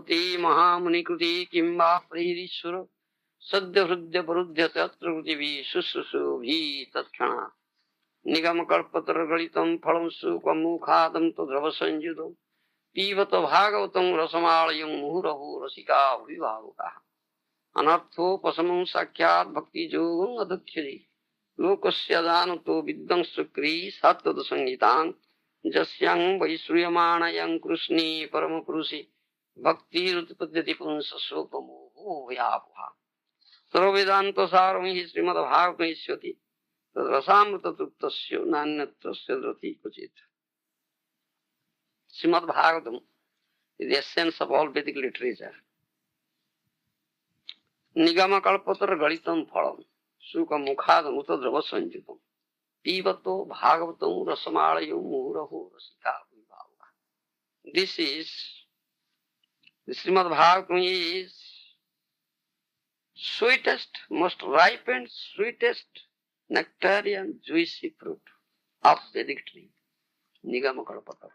bhavati mahamunikruti kimva prahirishwara sadya hrudya parudhyate atra krutivi sususubhi tatkhana nigam kalpatra galitam phalam sukam mukhadam tadrava sanjudam pivata bhagavatam rasamalayam muhurahu rasika vivavukah anartho pasamam sakyat bhakti yogam adakhyadi lokasya danato viddam sukri sattva sangitan jasyang vaisruyamanayang krishni paramapurusi bhakti rutpadyati punsa sopamoho vyapuha sarvedanta sarvam hi Srimad Bhagavatam isyati rasamrita truptasya nanyatrasya drati kuchit. Srimad Bhagavatam is the essence of all Vedic literature. Nigama kalpatra galitam phalam sukha mukhadam utadrava sanjitam pivato bhagavatam rasamalayam muhuraho rasika vibhava. This is, the Srimad Bhagavatam is sweetest, most ripened, sweetest nectarian juicy fruit of Vedic tree, Nigama kalpatra.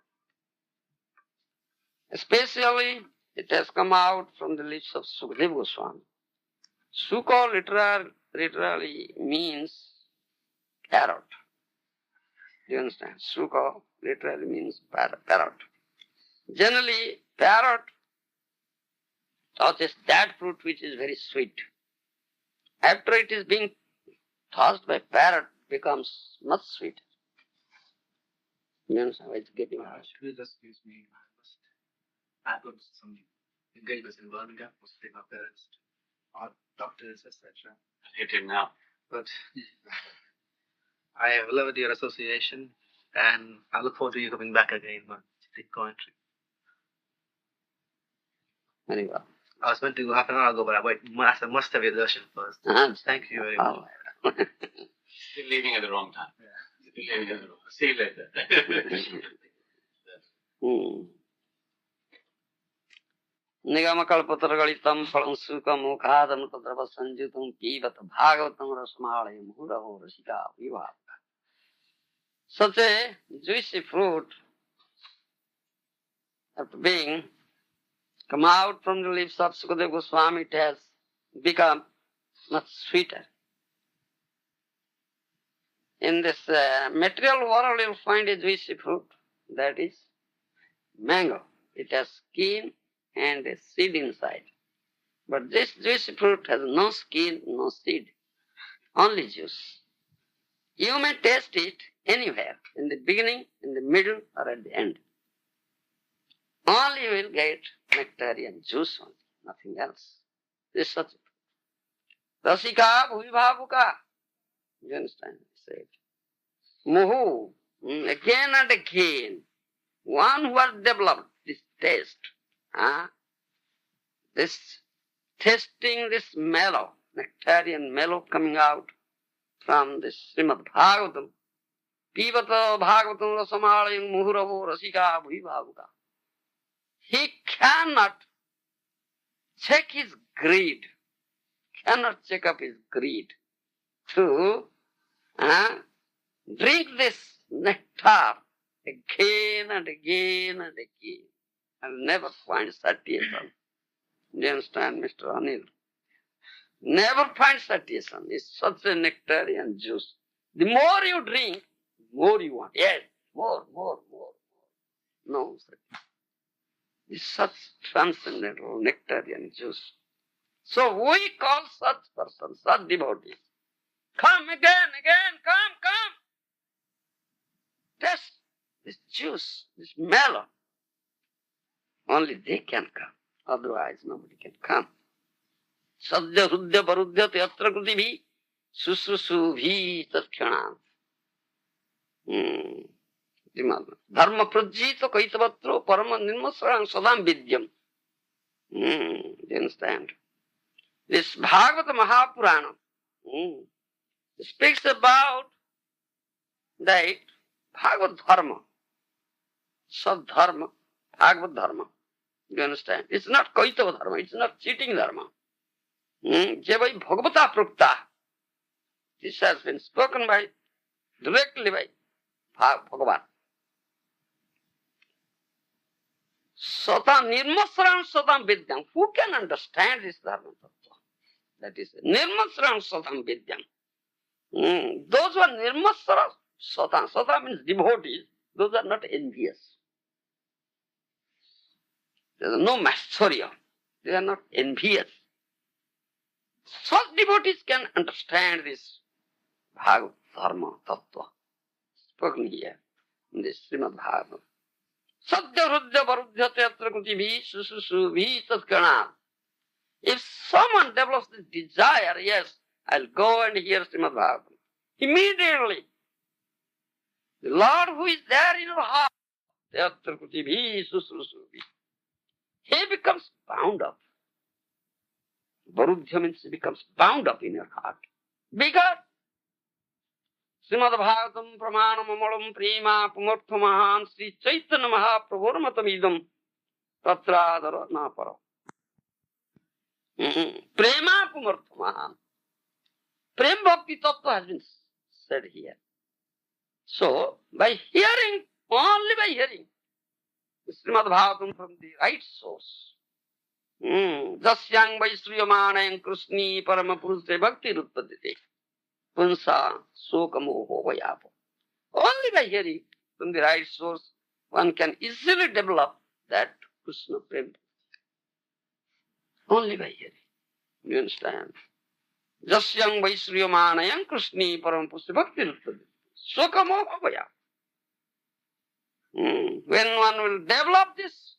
Especially it has come out from the lips of Sukadeva Goswami. Sukha literally means parrot. Do you understand? Sukha literally means parrot. Generally, parrot touches that fruit which is very sweet. After it is being touched by parrot, becomes much sweeter. You understand why it's getting harsh? Please excuse me. I got some engagements in Birmingham, was taking my parents, our doctors, etc. Hit him now. But I have loved your association, and I look forward to you coming back again on the country. Very well. I was meant to go half an hour ago, but I must have your darshan first. Thank you very much. Still leaving at the wrong time. Yeah. Still leaving at the wrong time. See you later. Nigama kalpatra galitam phalam sukha mukhadam tadrava sanjutam pivata bhagavatam rasmalayam muhuraho rasika vibhava. Such a juicy fruit, after being come out from the lips of Sukadeva Goswami, it has become much sweeter. In this material world, you will find a juicy fruit, that is mango. It has skin and a seed inside. But this juicy fruit has no skin, no seed, only juice. You may taste it anywhere, in the beginning, in the middle, or at the end. Only you will get nectarian juice only, nothing else. This is such a rasika bhuvivavuka. You understand? Say it. Muhu, again and again, one who has developed this taste, this tasting this mellow, nectarian mellow coming out from this Srimad Bhagavatam, pivata bhagavatam rasamalayam muhuravo rasika bhuvivavuka. He cannot check his greed, cannot check up his greed to drink this nectar again and again and again and never find satiation. Do you understand, Mr. Anil? Never find satiation. It's such a nectarian juice. The more you drink, the more you want. Yes, more. No satiation. It's such transcendental nectarian juice. So we call such persons, such devotees. Come again, come. Taste this juice, this mellow. Only they can come. Otherwise nobody can come. Sadya hrudya parudhyate atra krutivi sususubhi tatkhyanam. Dharma prajjita kaitavatro parama nirmasarang sadam vidyam. You understand? This Bhagavata Mahapurana speaks about that Bhagavad Dharma, Sadharma, Bhagavad Dharma. You understand? It's not Kaitava Dharma, it's not cheating Dharma. Jevai Bhagavata Prukta. This has been spoken directly by Bhagavan. Satam nirmasran satam vidyam. Who can understand this dharma tattva? That is nirmasran satam vidyam. Those who are nirmasra satam, satam means devotees, those are not envious. There is no mastery. They are not envious. Such devotees can understand this Bhagavad Dharma Tattva spoken here in this Srimad Bhagavatam. Sadhya hrudya varudhyate atra krutibhi sususubhi tatkana. If someone develops this desire, yes, I'll go and hear Srimad Bhagavatam. Immediately, the Lord who is there in your heart, atra krutibhi sususubhi, he becomes bound up. Varudhya means he becomes bound up in your heart. Because Srimad Bhagavatam pramanam amalam prema pumurthamaham Sri Chaitanya Mahaprabhurmatamidam tatradara napara. Prema pumurthamaham. Prem bhakti tattva has been said here. So, by hearing, only by hearing Srimad Bhagavatam from the right source, Dasyang Vaisriyamanayang Krishni Paramapurushe Bhakti Rutpadite Punsa Sokamoho Vayapo. Only by hearing from the right source, one can easily develop that Krishna Prem. Only by hearing. You understand? Dasyang Vaisriyamanayang Krishni Paramapurushe Bhakti Rutpadite Sokamoho Vayapo. When one will develop this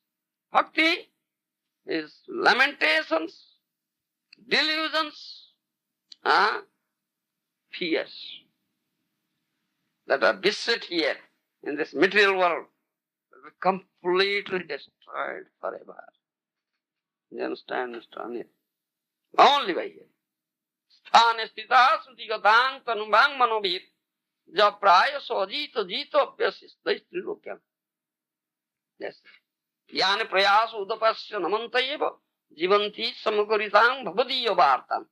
bhakti, his lamentations, delusions, fears that are beset here in this material world will be completely destroyed forever. You understand, Mr. Anil? Only by here. Sthane stita sruti gatang tanubang manobhir japraya sojito jito apyasis daistrilokyam. Yes. Yane prayasa udapasya namantayeva jivanti samukuritam bhavadiyo bhartam.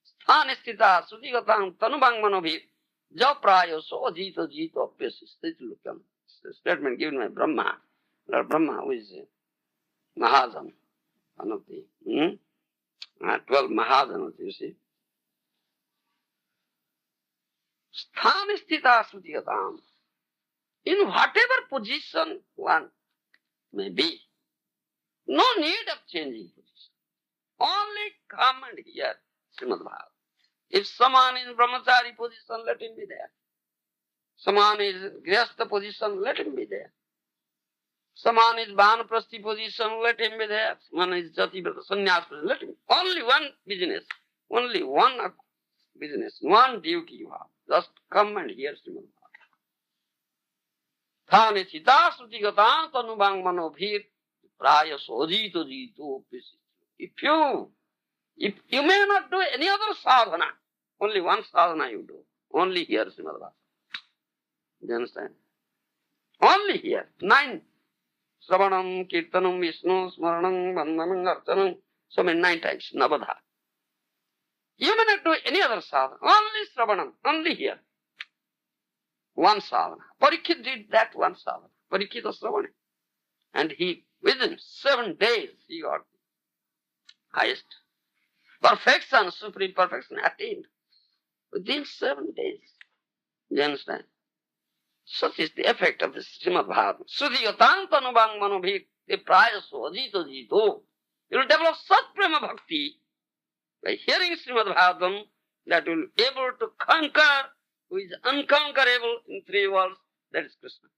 Sthane stita sruti gatang tanubang manobhir japraya sojito jito apyasis daistrilokyam. It's a statement given by Brahma. Lord Brahma, who is Maharaja, one of the 12 Maharajas, you see. Sthana sthita srutigatam. In whatever position one may be, no need of changing position. Only come and hear Srimad Bhagavatam. If someone is in brahmachari position, let him be there. Someone is in grihastha position, let him be there. Someone is vanaprasthi position, let him be there. Someone is jativrata sannyas position, let him. Only one business, only one business, one duty you have. Just come and hear Srimad Bhagavatam. Thane sita sruti gata tanubang manobhir praya sojito jito. If you may not do any other sadhana, only one sadhana you do. Only hear Srimad Bhagavatam. You understand? Only here. 9. Sravanam, Kirtanam, Vishnu, Smaranam, Vandanam, Archanam. So many 9 times. Navadha. You may not do any other sadhana. Only Sravanam. Only here. One sadhana. Parikshit did that one sadhana. Parikshita Sravana. And he, within 7 days, he got highest perfection, supreme perfection attained. Within 7 days. You understand? Such is the effect of the Srimad Bhagavatam. Sudhigatang tanubang manobhik te prayaso ajito jito. You will develop such prema bhakti by hearing Srimad Bhagavatam that will be able to conquer who is unconquerable in 3 worlds, that is Krishna.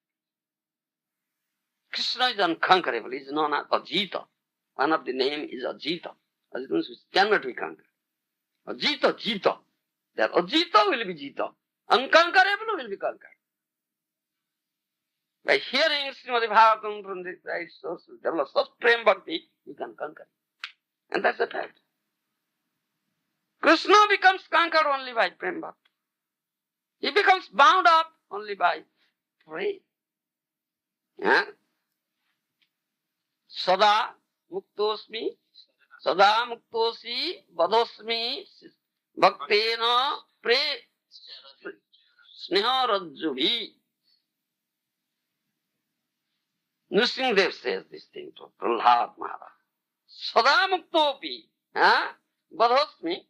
Krishna is unconquerable, he is known as Ajita. One of the name is Ajita. Ajita means which cannot be conquered. Ajita, Jita. That Ajita will be Jita. Unconquerable will be conquered. By hearing Srimad Bhagavatam from the right source, you develop such prem bhakti, you can conquer. And that's the fact. Krishna becomes conquered only by prem bhakti. He becomes bound up only by prayer. Yeah? Sada muktosmi, sada muktosi, vadosmi, bhaktena pre sneha rajjubhi. Nrsimhadev says this thing to Prahlad Maharaj. Sada muktopi, badhosmi,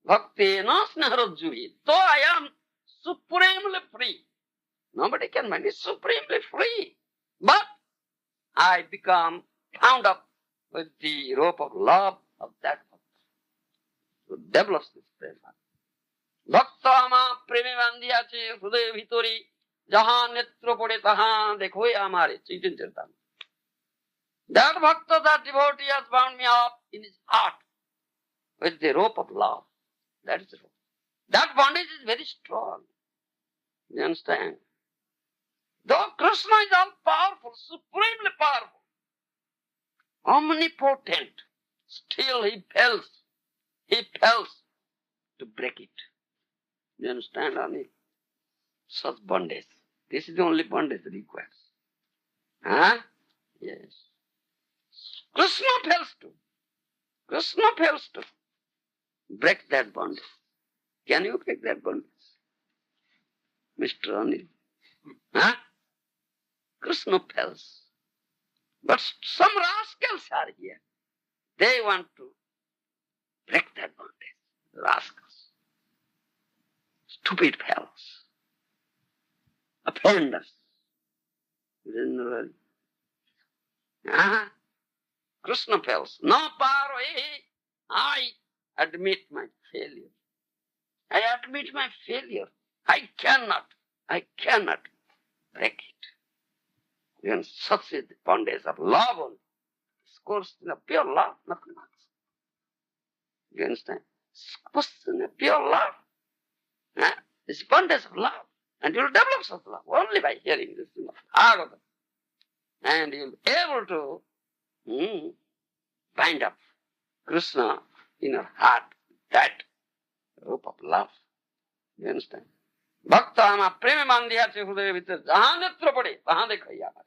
bhaktena snaharajjuhi. Though I am supremely free, nobody can mind it, supremely free. But I become bound up with the rope of love of that bhakta. So develops this prema. Bhakta ama premi bandhiyache hruday bhitori jahan netro pode tahan dekhoy amare. Chaitanya Charitamrita. That bhakta, that devotee has bound me up in his heart with the rope of love. That is the rope. That bondage is very strong. You understand? Though Krishna is all powerful, supremely powerful, omnipotent, still he fails to break it. You understand, Ani? Such bondage. This is the only bondage that requires. Yes. Krishna fails to break that bondage. Can you break that bondage, Mr. Anil? Krishna fails. But some rascals are here. They want to break that bondage. Rascals. Stupid fellows. Offenders. Krishna fails. No power. I admit my failure. I admit my failure. I cannot break it. And such is the bondage of love only. It's question of pure love, nothing else. You understand? It's question of pure love. It's bondage of love. And you'll develop such love only by hearing this Bhagavatam. And you'll be able to bind up Krishna in your heart, that rope of love. You understand? Bhakta ama prema mandhya che hudaya vitar jahan netra pade tahan dekhai amare.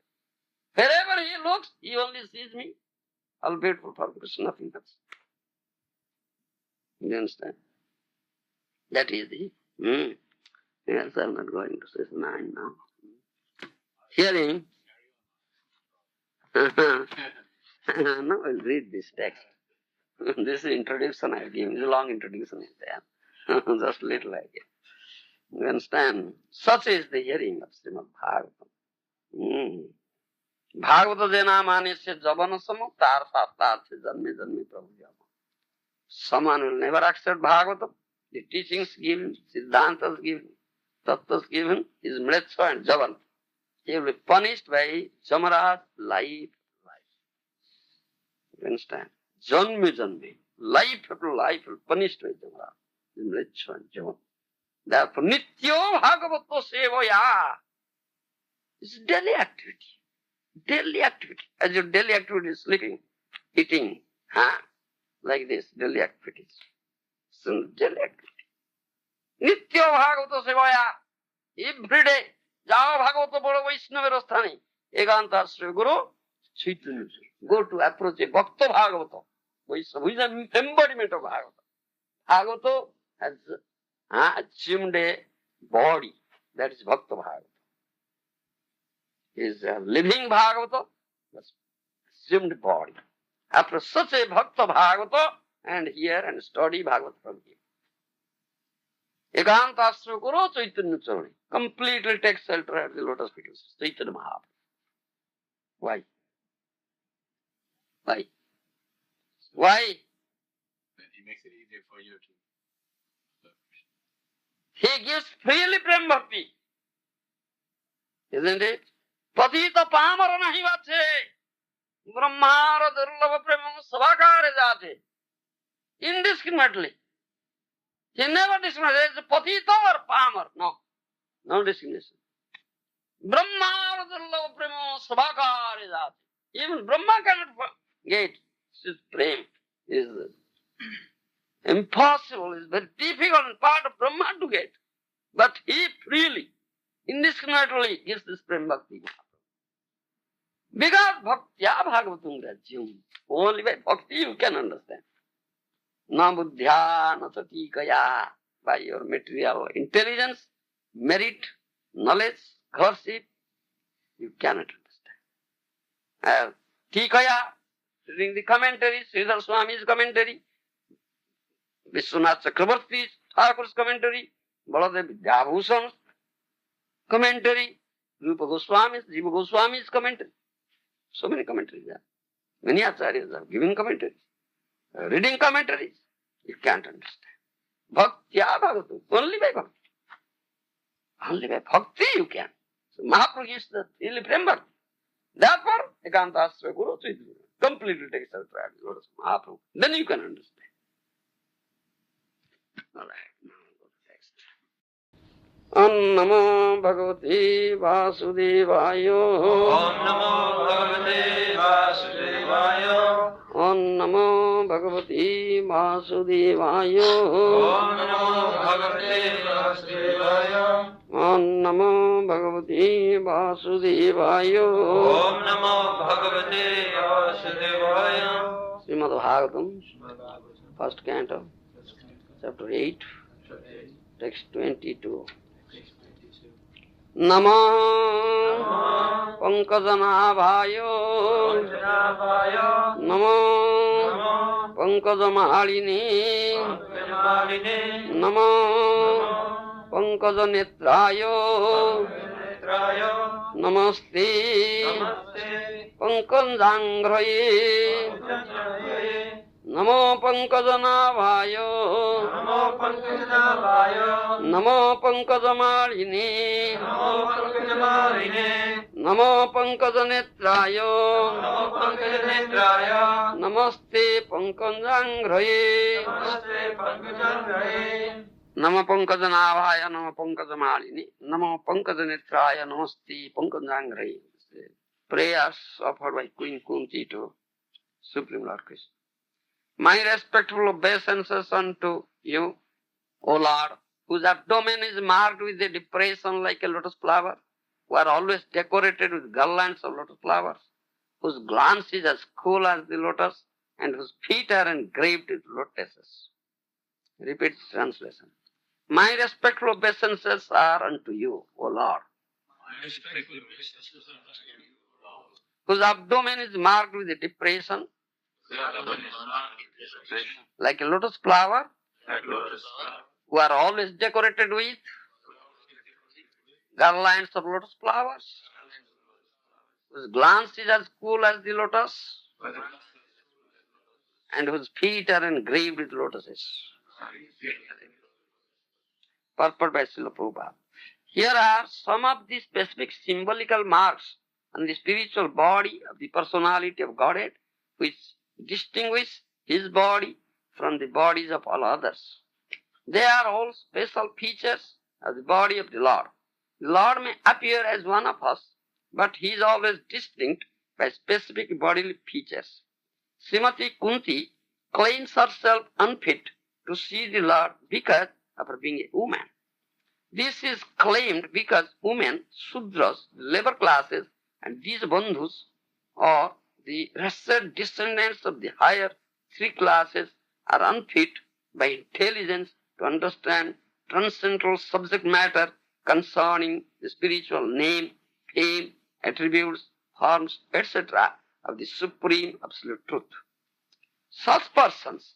Wherever he looks, he only sees me. All beautiful for Krishna, nothing else. You understand? That is the... Yes, I'm not going to say 9 now. Hearing... No, I'll read this text. This introduction I give. It's a long introduction is there. Just little I give. You understand? Such is the hearing of Srimad Bhagavatam. Bhagavata jena mani se javana samo tar sastar se janme janme prabhu jama. Someone will never accept Bhagavatam. The teachings given, Siddhantas given, Tattvas given is mletsa and javan. He will be punished by Jamaraj life. You understand? Janme, life after life will punished by Jamaraj. Mletsa and javan. Therefore, nityo bhagavato sevaya is daily activity. Daily activity. As your daily activity is sleeping, eating, like this, daily activities. So, daily activity. Nityo bhagavato sevaya. Every day. Jao bhagavato bolo Vaishnavera sthani. Eganta Sri Guru Chaitanya. Go to approach a Bhakta Bhagavato. Vaishnava, who is an embodiment of Bhagavato. Bhagavato has assumed a body. That is Bhakta Bhagavato. Is a living Bhagavata, assumed body. After such a Bhakta Bhagavata, and hear and study Bhagavata from him. Ekantastra Guru Chaitanya Charani. Completely takes shelter at the lotus feet of Chaitanya Mahaprabhu. Why? Why? Why? Then he makes it easier for you to serve He Krishna. gives freely Prem Bhakti. Isn't it? Patita pamara nahi vache. Brahmara durlava prema savakare jate. Indiscriminately. He never discriminates. Patita or pamar. No discrimination. Brahmara durlava prema savakare jate. Even Brahma cannot get his prem. Is impossible. It's very difficult part of Brahma to get. But he freely, indiscriminately gives this prem bhakti. Because bhaktya bhagavatam rajyam. Only by bhakti you can understand. Na buddhya na sati kaya. By your material intelligence, merit, knowledge, scholarship, you cannot understand. Tikaya, reading the commentaries, Sridhar Swami's commentary, Vishwanath Chakravarti's Thakur's commentary, Baladev Vidyabhushan's commentary, Rupa Goswami's, Jiva Goswami's commentary. So many commentaries there. Many acharyas are giving commentaries, reading commentaries. You can't understand. Bhaktya bhagavatu, only by bhakti. Only by bhakti you can. So Mahaprabhu gives the really framework. Therefore, Ekanta Asra Guru completely takes out Lotus Mahaprabhu. Then you can understand. Alright, now go to next. Om Namo Bhagavate Vasudevaya. Om Namo Bhagavate Vasudevaya. Om Namo Bhagavate Vasudevaya. Om Namo Bhagavate Vasudevaya. Om Namo Bhagavate Vasudevaya. Om Namo Bhagavate Vasudevaya. Srimad Bhagavatam, first canto, chapter 8, text 22. Namo Pankajanaabhaya. Namo Pankajamaline. Namo Pankajanetraya. Namaste Pankajanghraye. Namo Pankajanaabhaya. Namo Pankajamaline. Namo Pankajanetraya. Namaste Pankajanghraye. Namo Pankajanaabhaya. Namo Pankajamaline. Namo Pankajanetraya. Namaste Pankajanghraye. Prayers offered by Queen Kunti to Supreme Lord Krishna. My respectful obeisances unto you, O Lord, whose abdomen is marked with a depression like a lotus flower, who are always decorated with garlands of lotus flowers, whose glance is as cool as the lotus, and whose feet are engraved with lotuses. Repeat translation. My respectful obeisances are unto you, O Lord, whose abdomen is marked with a depression like a lotus flower, who are always decorated with garlands of lotus flowers, whose glance is as cool as the lotus, and whose feet are engraved with lotuses. Purport by Srila Prabhupada. Here are some of the specific symbolical marks on the spiritual body of the personality of Godhead, which distinguish his body from the bodies of all others. They are all special features of the body of the Lord. The Lord may appear as one of us, but he is always distinct by specific bodily features. Srimati Kunti claims herself unfit to see the Lord because of her being a woman. This is claimed because women, Sudras, the labor classes, and these bandhus, or the wretched descendants of the higher three classes, are unfit by intelligence to understand transcendental subject matter concerning the spiritual name, fame, attributes, forms, etc. of the Supreme Absolute Truth. Such persons,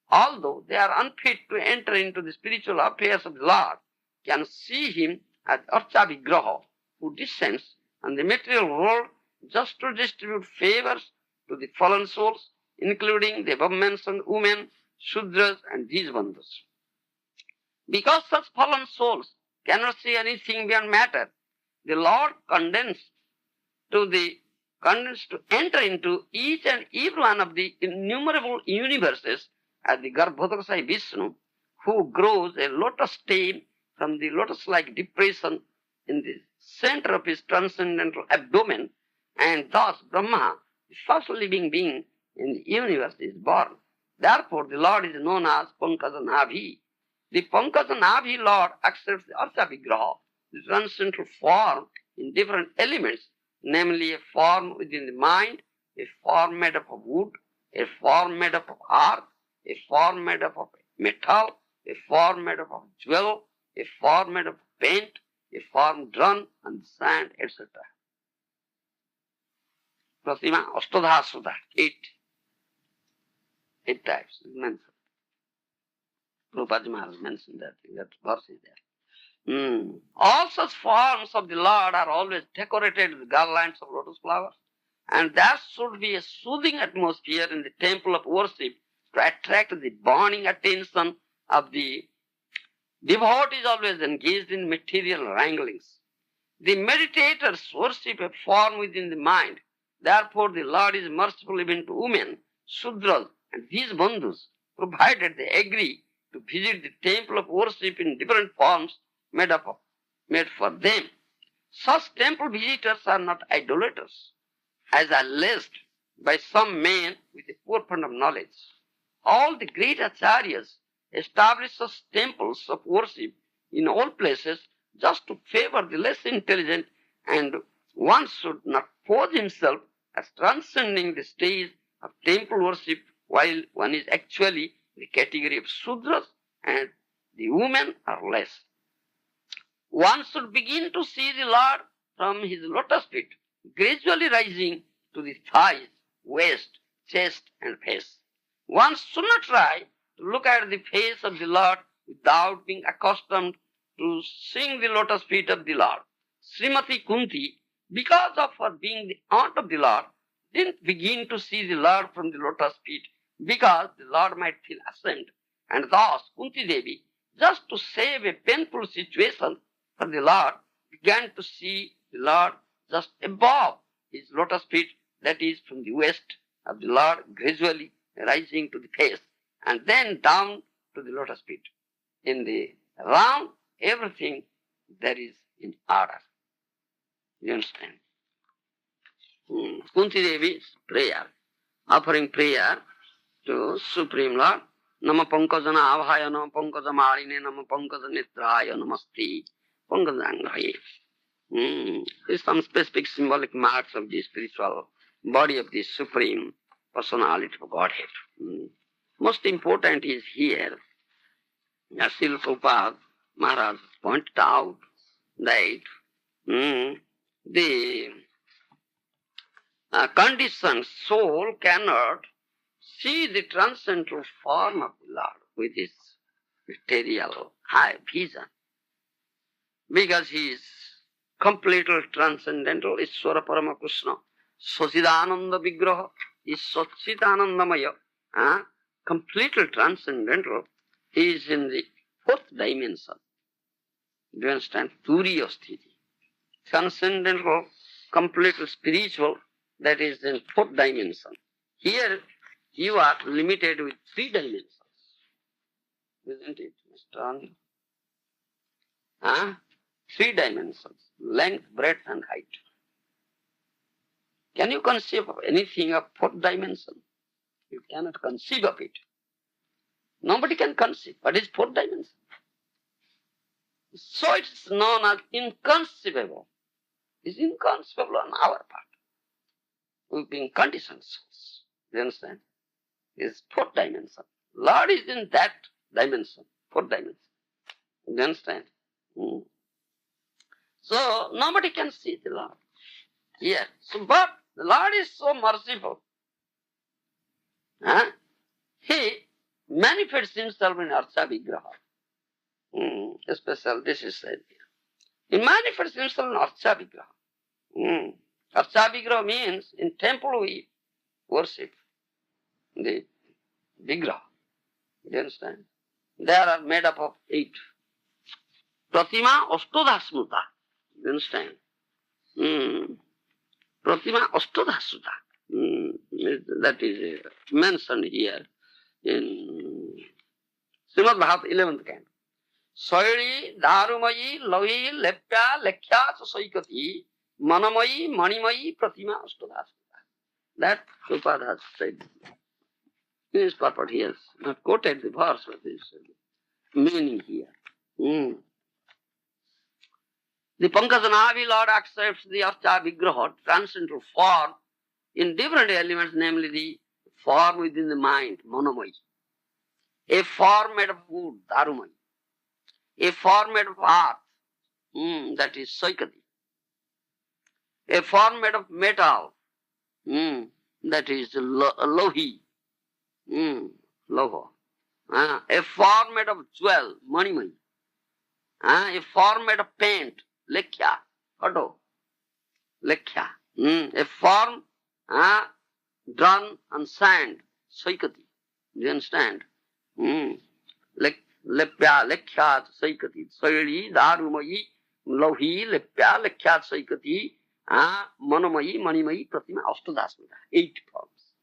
although they are unfit to enter into the spiritual affairs of the Lord, can see him as Archa Vigraha, who descends on the material world just to distribute favors to the fallen souls, including the above-mentioned women, Shudras, and these bandhus. Because such fallen souls cannot see anything beyond matter, the Lord condescends to enter into each and every one of the innumerable universes as the Garbhodakasai Vishnu, who grows a lotus stem from the lotus-like depression in the center of his transcendental abdomen, and thus Brahma, the first living being in the universe, is born. Therefore, the Lord is known as Pankajanaabhi. The Pankajanaabhi Lord accepts the Archa Vigraha, the transcendental form in different elements, namely a form within the mind, a form made up of wood, a form made up of earth, a form made up of metal, a form made up of jewel, a form made up of paint, a form drawn on sand, etc. Pratima Ashtadha Sudha. Eight types is mentioned. Prabhupada Maharaj mentioned that verse is there. All such forms of the Lord are always decorated with garlands of lotus flowers, and there should be a soothing atmosphere in the temple of worship to attract the burning attention of the devotees always engaged in material wranglings. The meditators worship a form within the mind. Therefore, the Lord is merciful even to women, Sudras, and these bandhus, provided they agree to visit the temple of worship in different forms made for them. Such temple visitors are not idolaters, as alleged by some men with a poor fund of knowledge. All the great acharyas established such temples of worship in all places just to favor the less intelligent, and one should not pose himself as transcending the stage of temple worship while one is actually the category of Sudras and the women are less. One should begin to see the Lord from his lotus feet, gradually rising to the thighs, waist, chest and face. One should not try to look at the face of the Lord without being accustomed to seeing the lotus feet of the Lord. Srimati Kunti, because of her being the aunt of the Lord, didn't begin to see the Lord from the lotus feet because the Lord might feel ashamed. And thus Kunti Devi, just to save a painful situation for the Lord, began to see the Lord just above his lotus feet, that is from the waist of the Lord, gradually rising to the face, and then down to the lotus feet. In the round, everything there is in order. You understand? Kunti Devi's prayer, offering prayer to Supreme Lord. Nama Pankajana Avhaya, Nama Pankajamarine, Nama Pankajanetraya, Namaste, Pankajangraye. There's some specific symbolic marks of the spiritual body of the Supreme Personality of Godhead. Most important is here, as Srila Prabhupada Maharaj pointed out, that the conditioned soul cannot see the transcendental form of the Lord with his material high vision, because he is completely transcendental. Ishvara Parama Krishna, Sachidananda Vigraha, is Sachidanandamaya, completely transcendental. He is in the fourth dimension. Do you understand? Turiya Sthiti. Transcendental, completely spiritual, that is in fourth dimension. Here you are limited with three dimensions. Isn't it, Mr. Anil? Three dimensions, length, breadth and height. Can you conceive of anything of fourth dimension? You cannot conceive of it. Nobody can conceive. What is fourth dimension? So it's known as inconceivable. It's inconceivable on our part. We've been conditioned souls. You understand? It's fourth dimension. Lord is in that dimension, fourth dimension. You understand? So nobody can see the Lord here. So, but the Lord is so merciful. He manifests himself in Archa Vigraha. Especially this is said here. He manifests himself in Archa Vigraha. Archa Vigraha means in temple we worship the Vigraha. You understand? They are made up of 8. Pratima Ashtadha Smuta. You understand? Pratima Ashtadha Smuta. That is mentioned here in Srimad Bhagavad 11th canto. Sairi, Darumayi, Lavi, Lepya, Lekhya, Saikati, Manamayi, Manimayi, Pratima Ashtadha Smuta. That Prabhupada has said. In his purport, he has not quoted the verse, but this meaning here. The Pankajanavi Lord accepts the Archa Vigraha, transcendental form, in different elements, namely the form within the mind, Monomayi. A form made of wood, Darumayi. A form made of earth, that is Saikati. A form made of metal, That is lohi. Loho. A form made of jewel, manimai. A form made of paint, lekhya, photo, lekhya. A form drawn on sand, saikati. Do you understand? Lepya, lekhya, saikati. Saili, darumayi, lohi, lepya, lekhya, saikati. Manamayi, manimayi, pratima, astadasmita. 8 forms.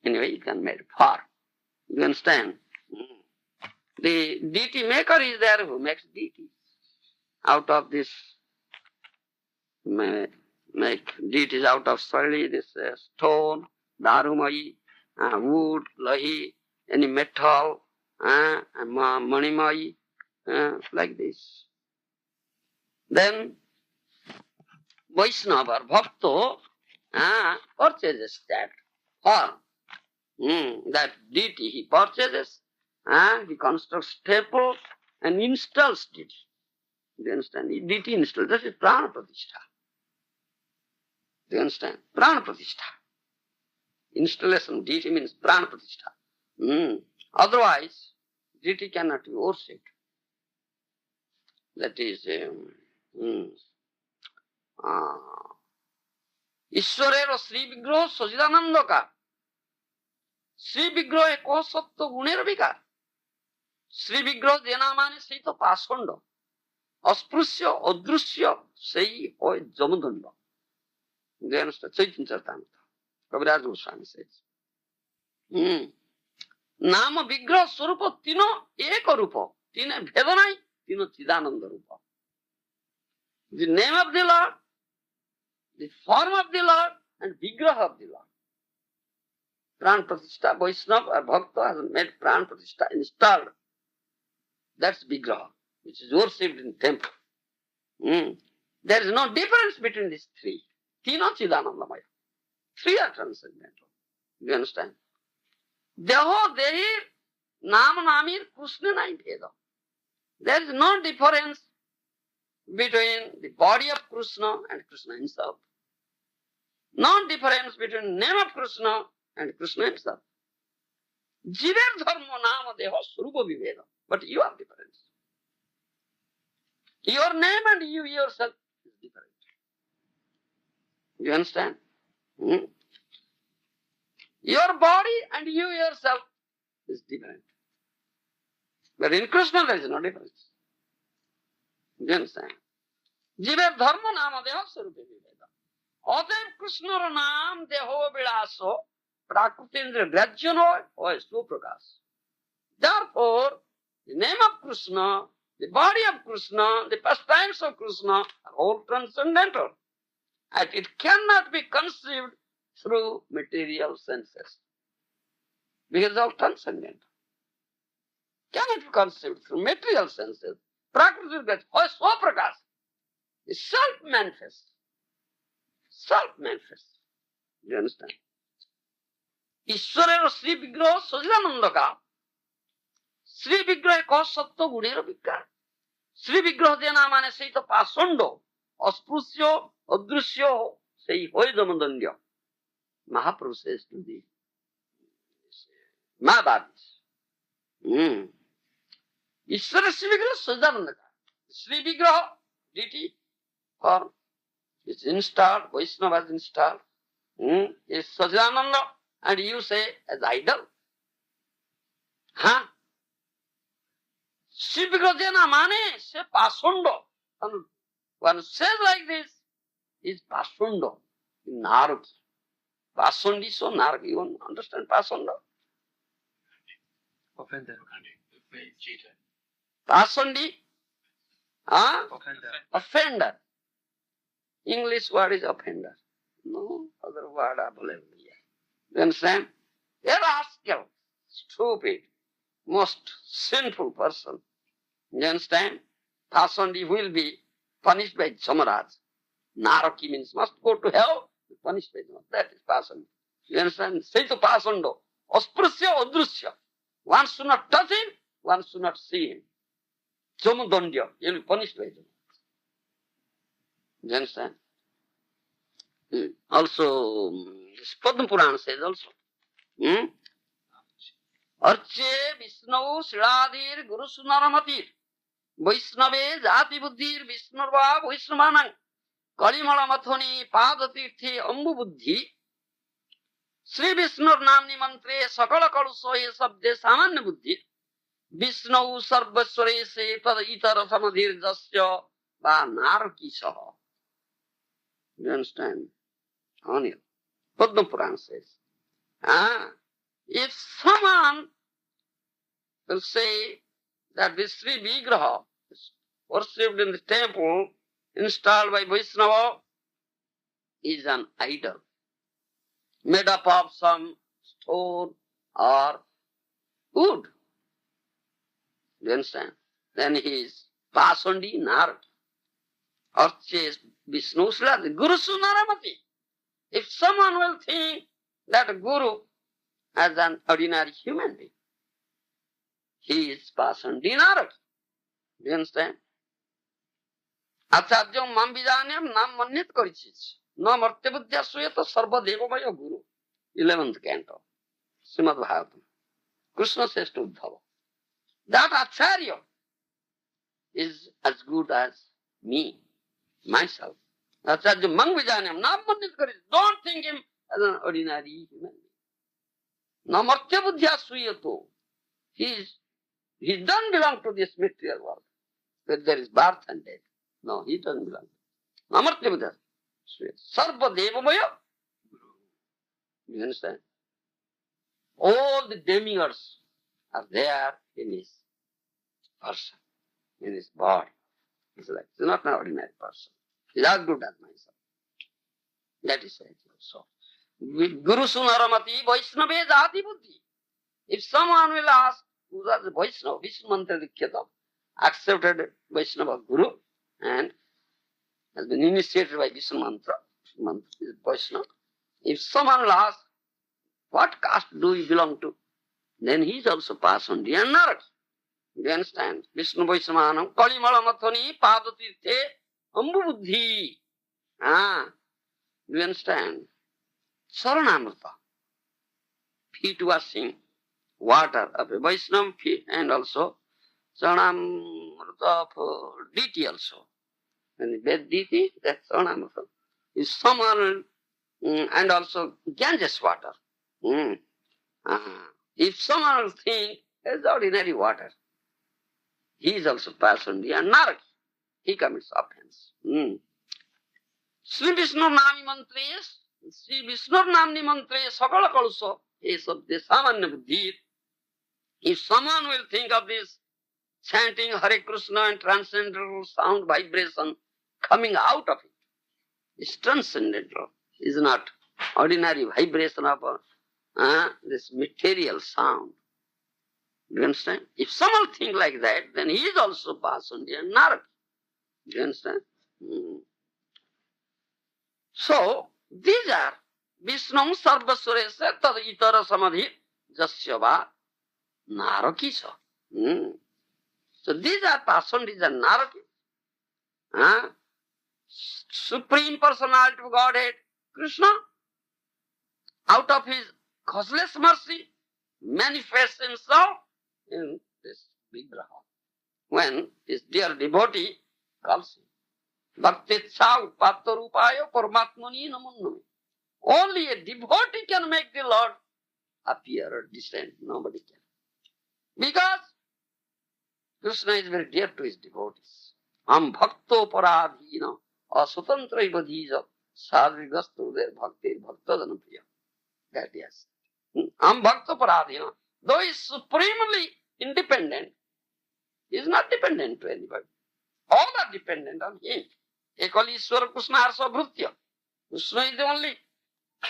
Anyway, you can make 4. You understand? The deity maker is there who makes deities. Out of this, make deities out of sali, this stone, darumayi, wood, lahi, any metal, manimayi, like this. Then Vaishnava or Bhakto purchases that form. That deity he purchases, he constructs temple and installs deity. Do you understand? Deity installed. That is prana pratishtha. Do you understand? Prana pratishtha. Installation of deity means prana pratishtha. Otherwise, deity cannot be worshipped. That is Ishwarero Sri Vigraha Sajidananda ka. Sri Vigraha eko sattva gunera vikar. Sri Vigraha jena mane sei to paskhanda. Asprusya, adrusya, sei hoy jamadanda. Do you understand? Chaitanya Charitamrita. Kaviraj Goswami says. Nama Vigraha Swarupa Tino Eka Rupa. Tine Bhedanai, Tino Chidananda Rupa. The name of the Lord, the form of the Lord, and Vigraha of the Lord. Pran Pratishtha, Vaishnava or Bhakta has made Pran Pratishtha installed. That's Vigraha, which is worshipped in temple. There is no difference between these 3. Tino Chidanandamaya. 3 are transcendental. You understand? Deho Dehir Nam Namir Krishna Nai Bheda. There is no difference between the body of Krishna and Krishna himself. No difference between name of Krishna and Krishna himself. Jiver dharma nama deha swarupa viveda. But you are different. Your name and you yourself is different. You understand? Your body and you yourself is different. But in Krishna there is no difference. You understand? Jiver dharma nama deha swarupa viveda. অতএব কৃষ্ণর নাম দেহ বিলাস প্রাকৃতেন্দ্র গ্রাহ্য নয় হয় Suprakash. Therefore, the name of Krishna, the body of Krishna, the pastimes of Krishna are all transcendental. And it cannot be conceived through material senses. Because it's all transcendental. Cannot be conceived through material senses. Prakriti hoy swaprakash is self-manifest. Self-manifest. Do you understand? Ishwarero Sri Vigraha Sajidanandaka. Sri Vigraha eko sattva gunera vikar. Sri Vigraha jena mane sei to pasando. Asprusya, adrusya, sei hoy jamadandya. Mahaprabhu says to the Maharaja. Ishwarero Sri Vigraha Sajidanandaka. Sri Vigraha, deity, form, is installed, Vaishnava is installed, is Sajidananda, and you say as idol. Sri Vigraha jena mane se pasando. And one says like this, is pasando, in Naraki. Pasandi so Naraki, you understand pasando? Offender. Cheater. Pasandi, Offender. offender. English word is offender. No other word available here. You understand? A rascal, stupid, most sinful person. You understand? Pasandi will be punished by Samaraj. Naraki means must go to hell, punished by Samaraj. That is Pasandi. You understand? Say to Pasando, Asprusya Adrusya. One should not touch him, one should not see him. Jamudandya, he will be punished by him. You understand? Also, This Padma Purana says also. Arche Vishnu Siladir Guru Sunaramatir Vaishnave Jati Buddhir Vishnurva Vaishnavanang Kalimala Mathoni Padatirthi Ambu Buddhi Sri Vishnur Namni Mantre Sakala Kalusoye Sabde Samanya Buddhi Vishnu Sarvasware Se Tada Itara Samadhir Jasya Va Naraki Saha. You understand? Only Padma Purana says. If someone will say that this Sri Vigraha is worshipped in the temple installed by Vaishnava is an idol made up of some stone or wood. You understand? Then he is Pasandi Naraki. Arche Vishnu Srila Guru Sunaramati. If someone will think that a Guru as an ordinary human being, he is Pasandi Naraki. Do you understand? Acharya Mambidanyam Nam Manyat Karichis. No Martyabuddhya Suyata Sarva Devamaya Guru. 11th canto. Srimad Bhagavatam. Krishna says to Uddhava, that Acharya is as good as me, myself. Acharya Mambidanyam Nam Manyat Karichis. Don't think him as an ordinary human being. No Martyabuddhya Suyato. He doesn't belong to this material world, where there is birth and death. No, he doesn't belong. Namartyabuddha. Sarva Devamaya. You understand? All the demigods are there in his person, in his body. It's like, he's not an ordinary person. He's as good as myself. That is it. So, with Guru Sunaramati Vaishnave Jati Buddhi. If someone will ask, who are the Vaishnava, Vishnu Mantra Dikhyata, accepted Vaishnava Guru and has been initiated by Vishnu Mantra, Vishnu Mantra is Vaishnava. If someone will ask, what caste do you belong to? Then he is also Pasandi and Naraki. You understand? Vishnu Vaishnavanam, Kalimala Mathani, Padatirthe, Ambu Buddhi. You understand? Saranamrita, feet washing, water of a Vaishnava and also Saranamrita of Deity also. When you bathe Deity, that's Saranamrita. Is someone and also Ganges water. If someone will think it's ordinary water, he is also Pasandi and Naraki. He commits offense. Sri Vishnu Nami Mantres, Sri Vishnu Namni Mantres, Sakala Kaluso, is of the Samanya Buddhi. If someone will think of this chanting Hare Krishna and transcendental sound vibration coming out of it, it's transcendental. It's not ordinary vibration of this material sound. You understand? If someone think like that, then he is also Pasandi and Naraki. You understand? So, these are Vishnu Sarvaswaresa Tad Itara Samadhi Jasyava Narakisa. So these are Pasandis and Naraki. Supreme Personality of Godhead, Krishna, out of his causeless mercy, manifests himself in this Vigraha. When his dear devotee calls him, Bhaktitsa Upatta Rupaya Paramatmani Namunnami. Only a devotee can make the Lord appear or descend. Nobody can. Because Krishna is very dear to his devotees. Am bhakto paradhina aswatantra ibadhija sadrigastu der bhakti bhaktadana priya. That yes. Am bhakto paradhina. Though he is supremely independent, he is not dependent to anybody. All are dependent on him. Ekali Ishwara Krishna Arsa Bhrutya. Krishna is the only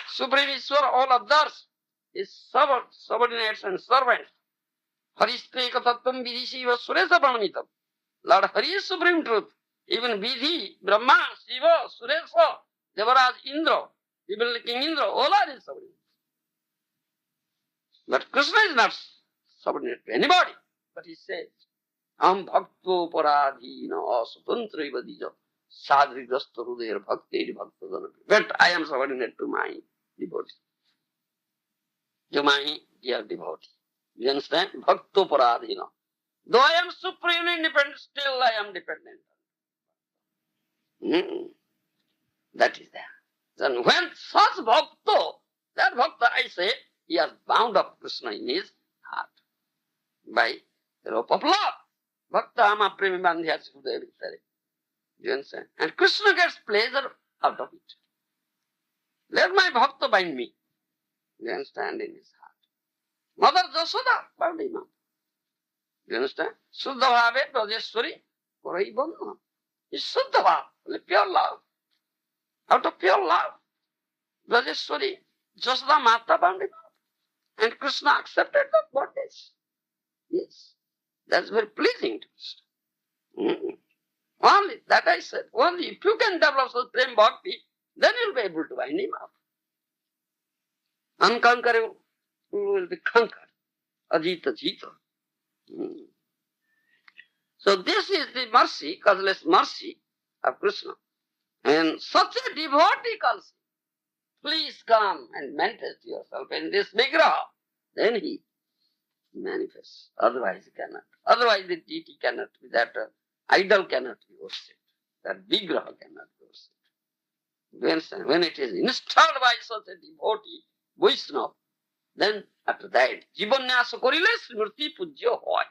supreme Ishwara, all others is subordinates and servants. Haristeka Tattvam Vidhi Shiva Suresa Pranamitam. Lord Hari is supreme truth. Even Vidhi, Brahma, Shiva, Suresa, Devaraj, Indra, even King Indra, all are his subordinates. But Krishna is not subordinate to anybody. But he says, Am bhakto paradhina aswatantra ibadija sadrigastu hudaya bhakti bhaktadana. But I am subordinate to my devotees. to my dear devotee. You understand? Bhakto paradhina. Though I am supremely independent, still I am dependent. That is there. Then when such bhakta, that bhakta I say, he has bound up Krishna in his heart by the rope of love. Bhakta ama premi bandhya sukudeva vittare. You understand? And Krishna gets pleasure out of it. Let my bhakta bind me. You understand? In his heart. Mother Jasoda bound him up. You understand? Suddha bhave Rajeshwari korai bandhana. It's Suddha bhava, pure love. Out of pure love, Rajeshwari, Jasoda Mata bound him up. And Krishna accepted that bondage. Yes. That's very pleasing to Krishna. Only, that I said, only if you can develop such prem bhakti, then you'll be able to bind him up. Unconquerable, you will be conquered. Ajita Jita. So this is the mercy, causeless mercy of Krishna. And such a devotee calls him, please come and manifest yourself in this vigraha. Then he manifests. Otherwise he cannot. Otherwise the deity cannot be, that idol cannot be worshipped. That vigraha cannot be worshipped. You understand? When it is installed by such a devotee, Vaishnava, then after that, jivanyasa korile smrti pujya hoy.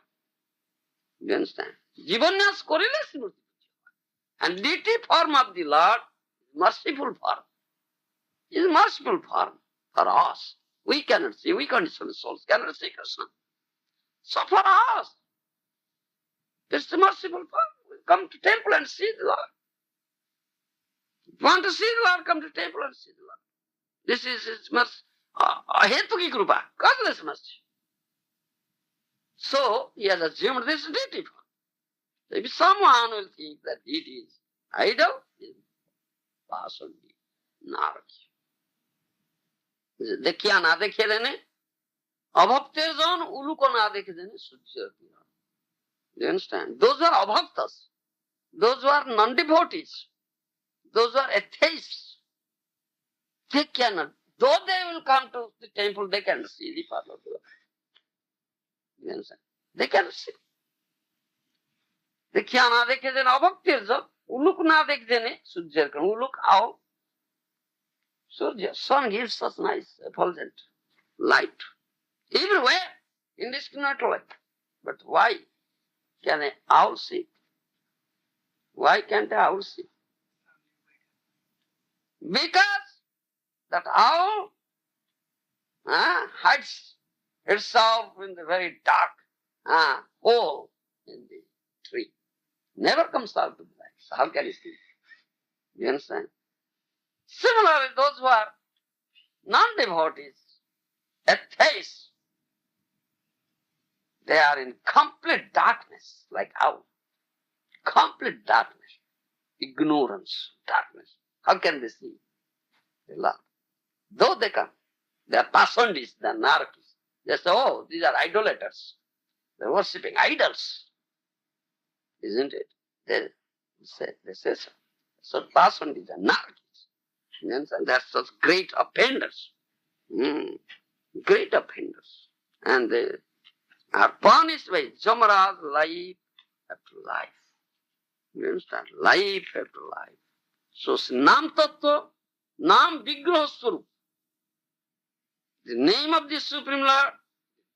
You understand? Jivanyasa korile smrti pujya hoy. And deity form of the Lord is merciful form. Is merciful form for us. We cannot see, we conditioned souls cannot see Krishna. So for us, it's the merciful form. We come to temple and see the Lord. If you want to see the Lord, come to temple and see the Lord. This is his mercy. Hetuki Krupa, causeless mercy. So he has assumed this deity form. So if someone will think that it is idol, it is Vasandi, Naraki. देखिया ना देखे देने अभक्तेर जन उलुको ना देखे देने सूर्य. You understand? Those who are abhaktas, those who are non-devotees, those who are atheists, they cannot. Though they will come to the temple, they can see the Father of the Lord. You understand? They can see. देखिया ना देखे देने अभक्तेर जन उलुक ना देखे देने सूर्य का उलुक आओ. Surya, sun gives us nice, effulgent light. Everywhere, indiscriminately. But why can an owl see? Why can't an owl see? Because that owl hides itself in the very dark hole in the tree. Never comes out to the light. So how can he see? You understand? Similarly, those who are non-devotees, atheists, they are in complete darkness, like owl. Complete darkness, ignorance, darkness. How can they see the Lord? Though they come, they are pasandis, they are narakis. They say, oh, these are idolaters. They are worshipping idols. Isn't it? They say so. So pasandis are narakis. And that's such great offenders. Great offenders. And they are punished by Jamaraj life after life. You understand? Life after life. So Nam Tattva, Nam Vigraha Swarup. The name of the Supreme Lord,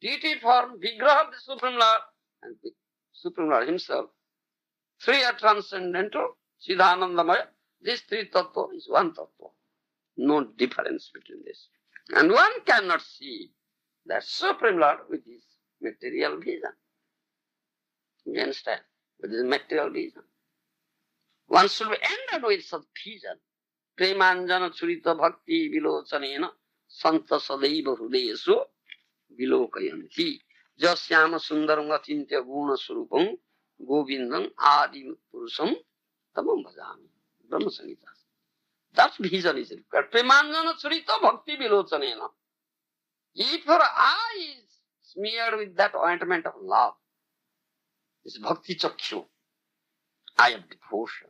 deity form, Vigraha of the Supreme Lord, and the Supreme Lord himself. Three are transcendental, Siddhanandamaya. This three tattva is one tattva. No difference between this. And one cannot see that Supreme Lord with his material vision. You understand? With his material vision. One should be ended with such vision. Premanjana churita bhakti vilochanena santa sadaiva hrudeyesu vilokayanti jasyama sundaram achintya guna surupam govindam adi purusham tamam bhajami. Brahma Samhita. That vision is required. Premanjana churita bhakti vilochanena. If your eye is smeared with that ointment of love, this bhakti chakshu, eye of devotion,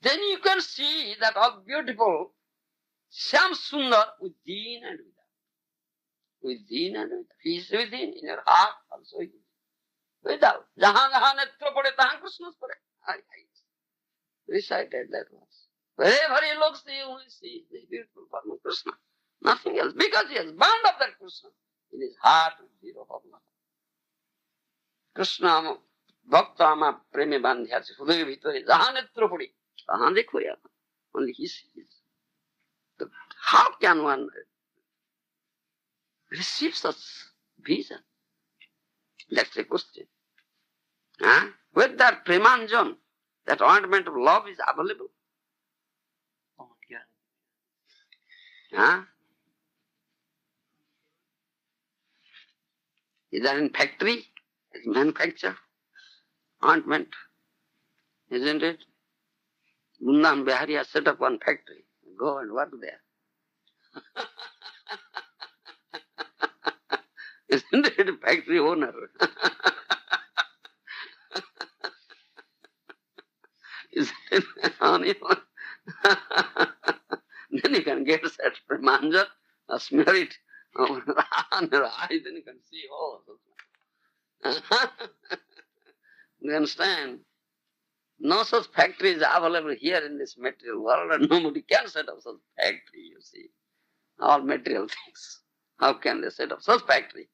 then you can see that how beautiful Shyam Sundar within and without. within and without. He is within, in your heart also he is without. Jahan jahan netra pade, tahan Krishna's pade. I recited that once. Wherever he looks, he only sees the beautiful form of Krishna. Nothing else. Because he has bound up that Krishna in his heart with zero form. Krishna Bhakta ama preme bandhyasi hudaya bhitare jahan netra pade, tahan dekho ya. Only he sees. So how can one receive such vision? That's the question. With that premanjan, that ointment of love is available. Is that in factory? It's manufactured ointment, isn't it? Bundam Bihari has set up one factory. Go and work there. Isn't it a factory owner? Isn't it only one? Then you can get that premanjan, smear it on your eyes, then you can see all of it. You understand? No such factory is available here in this material world, and nobody can set up such factory, you see. All material things. How can they set up such factory?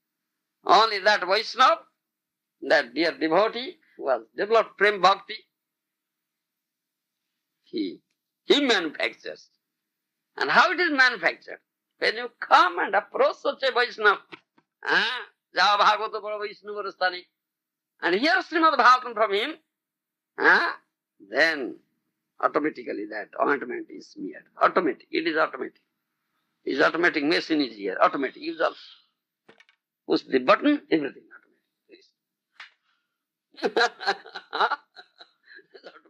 Only that Vaishnava, that dear devotee who has developed Prem Bhakti, he manufactures. And how it is manufactured? When you come and approach such a Vaishnava, Java Bhagavata Para Vaishnava Rastani, and hear Srimad Bhagavatam from him, then automatically that ointment is smeared. Automatic. It is automatic. His automatic machine is here. Automatic. You just push the button, everything automatic.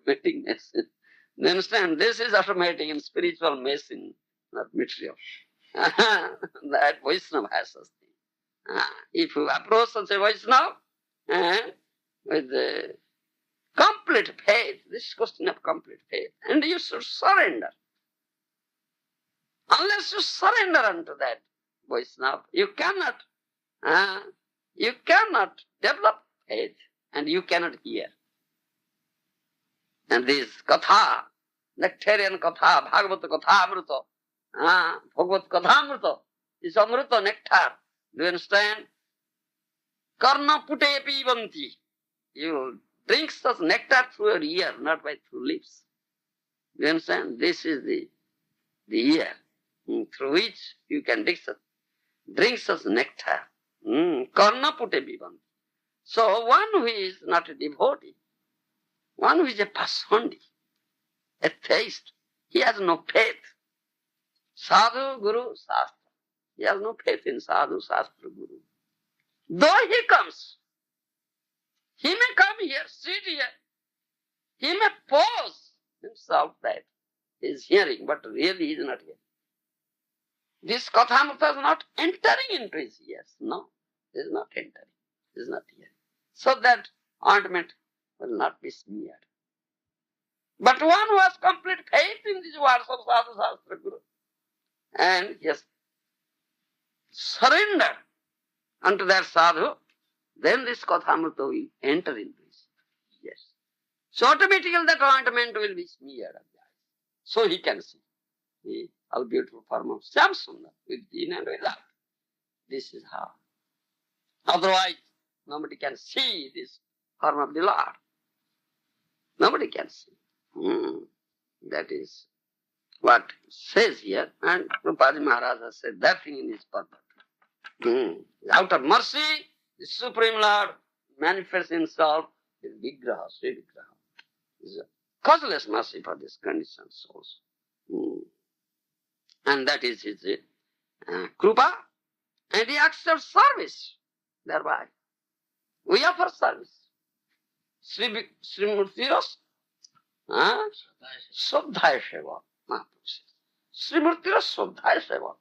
Automatic machine. You understand? This is automatic in spiritual machine, not material. That Vaishnava has such thing. If you approach such a Vaishnava with complete faith, this is question of complete faith, and you should surrender. Unless you surrender unto that Vaishnava, you cannot develop faith, and you cannot hear. And this katha, nectarian katha, Bhagavata katha amrita, Bhagavad katha amrita, is amrita nectar. Do you understand? Karna pute pivanti. You will drink such nectar through your ear, not by through lips. Do you understand? This is the ear through which you can drink such nectar. Karna pute pivanti. So one who is not a devotee, one who is a pashondi, a theist, he has no faith. Sadhu, Guru, Shastra. He has no faith in Sadhu, Shastra, Guru. Though he comes, he may come here, sit here. He may pose himself that he is hearing, but really he is not here. This Kathamrita is not entering into his ears. No, it is not entering. It is not hearing. So that ointment will not be smeared. But one who has complete faith in these words of Sadhu, Shastra, Guru, and yes, surrender unto that sadhu, then this Kathamrita will enter into his. Yes. So automatically that ointment will be smeared on the eyes. So he can see how beautiful form of Samsundar within and without. This is how. Otherwise, nobody can see this form of the Lord. Nobody can see. That is what it says here, and Prabhupada Maharaja said that thing in his purport. Out of mercy, the Supreme Lord manifests himself in Vigraha, Sri Vigraha. It's a causeless mercy for these conditioned souls. And that is his krupa, and he accepts service thereby. We offer service. Sri Murtiras, Swadhyaya Seva, Mahaprabhu says. Sri Murtiras Swadhyaya Seva.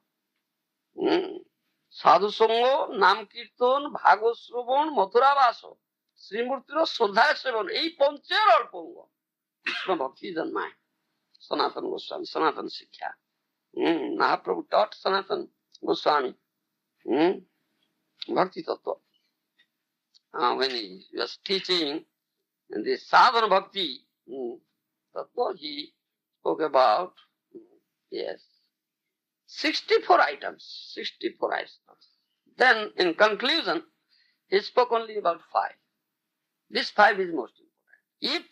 Sadhu Sango, Nam Kirtan, Bhagavad Shravan, Mathura Vaso. Sri Murtiras Swadhyaya Seva. Ei Pancher Arpanga. Krishna Bhakti Janmaya. Sanatana Goswami, Sanatana Sikkha. Mahaprabhu taught Sanatana Goswami. Bhakti Tattva. When he was teaching in the sadhana bhakti tattva, he spoke about, yes, 64 items, 64 items. Then in conclusion, he spoke only about 5. This 5 is most important. If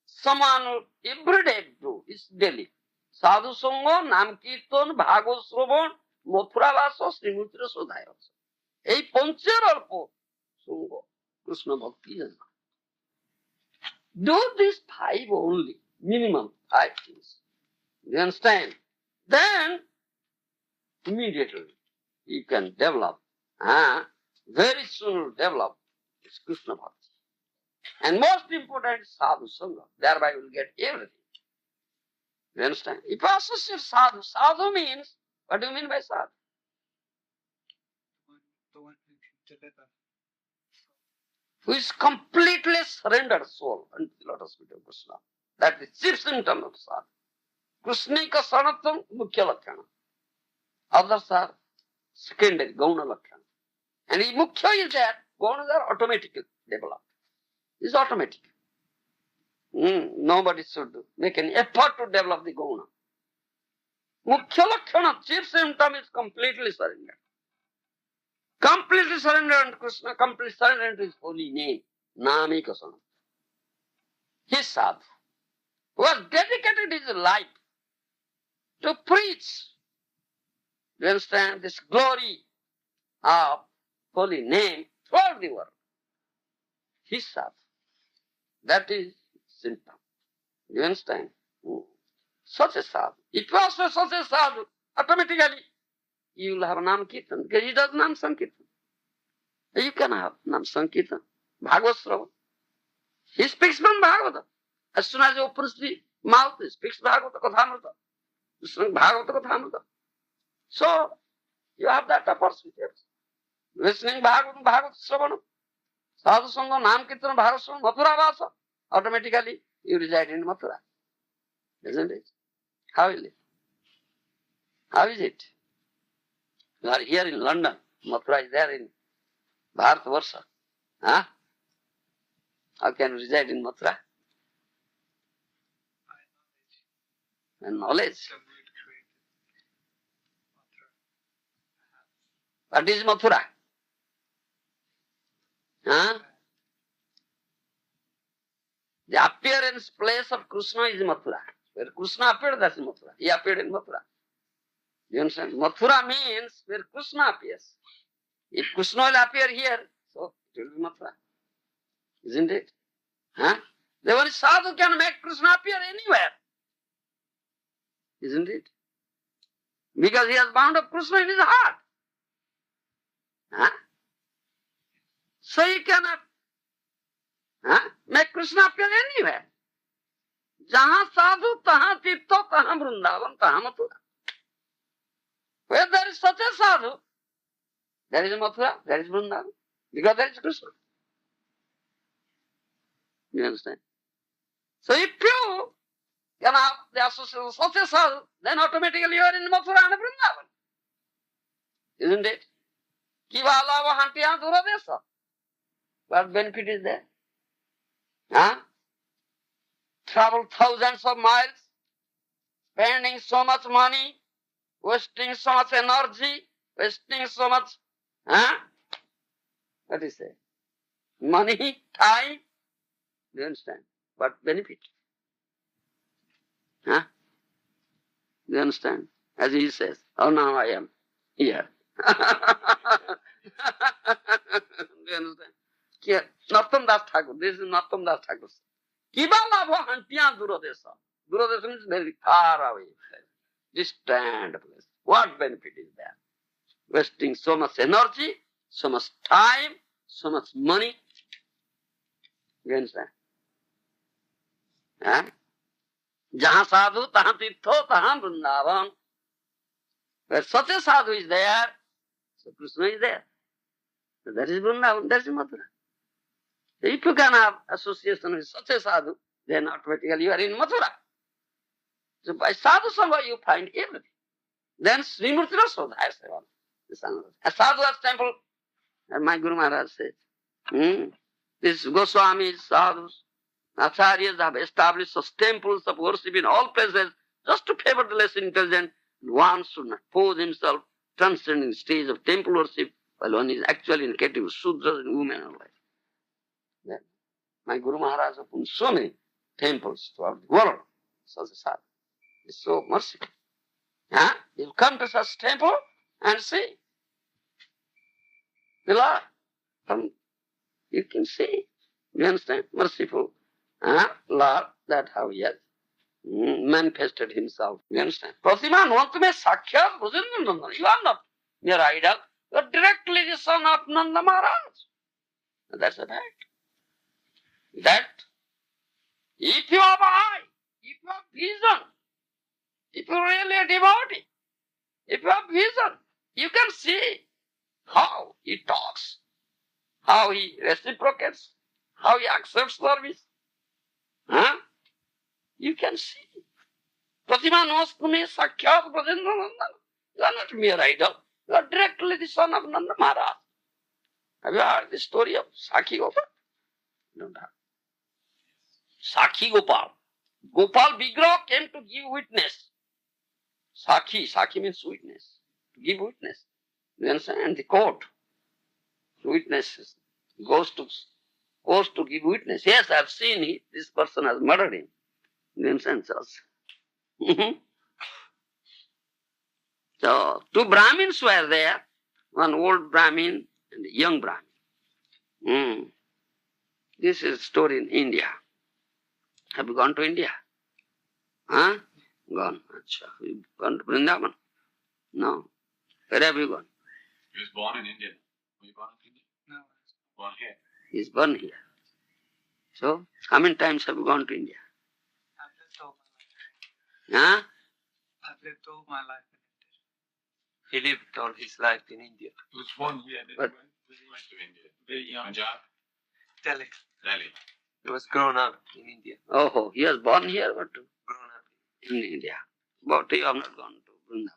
someone every day do, it's daily. Sadhu Sangha, Nam Kirtan, Bhagavad Shravan, Mathura Vasa, Srimutira Sodhaya. এই পঞ্চের অল্প সঙ্গ কৃষ্ণ ভক্তি জানা। Do these 5 only, minimum 5 things. You understand? Then immediately you can develop, very soon develop this Krishna bhakti. And most important is sadhu sangha. Thereby you will get everything. You understand? If you associate sadhu, sadhu means, what do you mean by sadhu? The one who can deliver. Who is completely surrendered soul unto the lotus feet of Krishna. That is the chief symptom of sadhu. Krishnika sanatam mukhya lakshana. Others are secondary, gauna lakshana. And the mukhya is that gaunas are automatically developed. It's automatic. Nobody should make any effort to develop the gauna. Mukhya lakshana, chief symptom is completely surrendered. Completely surrendered to Krishna, completely surrendered to his holy name, Namika Sanam. His sadhu, who has dedicated his life to preach, you understand, this glory of holy name throughout the world. His sadhu. That is symptom. You understand? Such a sadhu. If you also such a sadhu, automatically you will have Nam Kirtan, because he does Nam Sankirtan. You can have Nam Sankirtan, Bhagavad Shravan. He speaks from Bhagavata. As soon as he opens the mouth, he speaks Bhagavata Kathamrita. Bhagavata Kathamrita. So, you have that opportunity. Listening Bhagavata Shravanam, Sadhu Sangha, Nam Kirtan, Bhagavad Shravanam, Mathura Vasa. Automatically, you reside in Mathura. Isn't it? How is it? How is it? You are here in London. Mathura is there in Bharatvarsha. How can you reside in Mathura? And knowledge. What is Mathura? The appearance place of Krishna is Mathura. Where Krishna appeared, that's Mathura. He appeared in Mathura. You understand? Mathura means where Krishna appears. If Krishna will appear here, so it will be Mathura. Isn't it? The one sadhu can make Krishna appear anywhere. Isn't it? Because he has bound up Krishna in his heart. So he cannot make Krishna appear anywhere. Jahan sadhu, tahan tirtha, tahan vrindavan, tahan Mathura. Where there is such a sadhu, there is Mathura, there is Vrindavan, because there is Krishna. You understand? So if you can have the association of such a sadhu, then automatically you are in Mathura and Vrindavan. Isn't it? Kivala vahantiya duradesa. What benefit is there? Travel thousands of miles, spending so much money, wasting so much energy, wasting so much, what do you say? Money, time. Do you understand? What benefit? Do you understand? As he says, oh, now I am here. Do you understand? Nattam Das Thakur. This is Nattam Das Thakur. Kibalabha hantiya duradesa. Duradesa means very far away, distant place. What benefit is there? Wasting so much energy, so much time, so much money. You understand? Jahan sadhu, tahan tirtho, tahan vrindavan. Where such a sadhu is there, so Krishna is there. So that is Vrindavan, that is Mathura. If you can have association with such a sadhu, then automatically you are in Mathura. So by sadhu sangha you find everything. Then Srimurtira Sodhaya Seva. A sadhu has temple And my Guru Maharaj says, these Goswamis, sadhus, acharyas have established such temples of worship in all places just to favor the less intelligent. One should not pose himself transcending the stage of temple worship while one is actually in category of Sudras and women alike. Then my Guru Maharaj opened so many temples throughout the world, such a sadhu. It's so merciful. You come to such temple and see the Lord. You can see. You understand? Merciful Lord, that how he has manifested himself. You understand? Pratiman Vantame Sakhyat Bhujendra. You are not mere idol. You are directly the son of Nanda Maharaj. That's a fact. That if you have eye, if you have vision, if you are really a devotee, if you have vision, you can see how he talks, how he reciprocates, how he accepts service. You can see. Pratima Namaskame Sakhyat Brajendra Nanda. You are not mere idol. You are directly the son of Nanda Maharaj. Have you heard the story of Sakhi Gopal? Don't have. Sakhi Gopal. Gopal Vigraha came to give witness. Sakhi means witness. To give witness. You understand? And the court, witnesses, goes to give witness. Yes, I have seen it. This person has murdered him. You understand? So, two Brahmins were there, one old Brahmin and a young Brahmin. This is a story in India. Have you gone to India? Gone. Achha. Have you gone to Vrindavan? No. Where have you gone? He was born in India. Were you born in India? No. Born here. He is born here. So, how many times have you gone to India? I've lived all my life in India. He lived all his life in India. He was born here. But Went to India. Very young. Punjab. Delhi. Delhi. He was grown up in India. oh, he was born here, but Grown up. in India. But you have not gone to Vrindavan.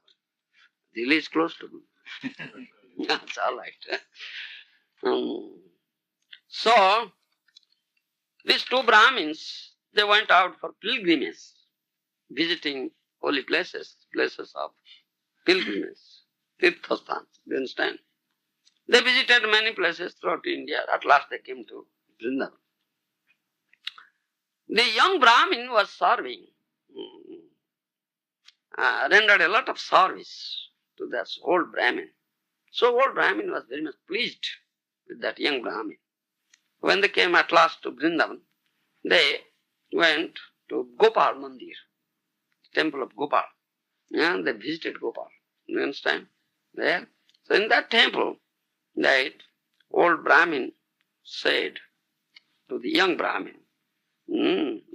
Delhi is close to Vrindavan. That's all right. So, these two Brahmins, they went out for pilgrimage, visiting holy places, places of pilgrimage, Tirthasthans. Do you understand? They visited many places throughout India. At last they came to Vrindavan. The young Brahmin was serving, rendered a lot of service to that old Brahmin. So old Brahmin was very much pleased with that young Brahmin. When they came at last to Vrindavan, they went to Gopal Mandir, temple of Gopal. And they visited Gopal. You understand? There. So in that temple, that old Brahmin said to the young Brahmin,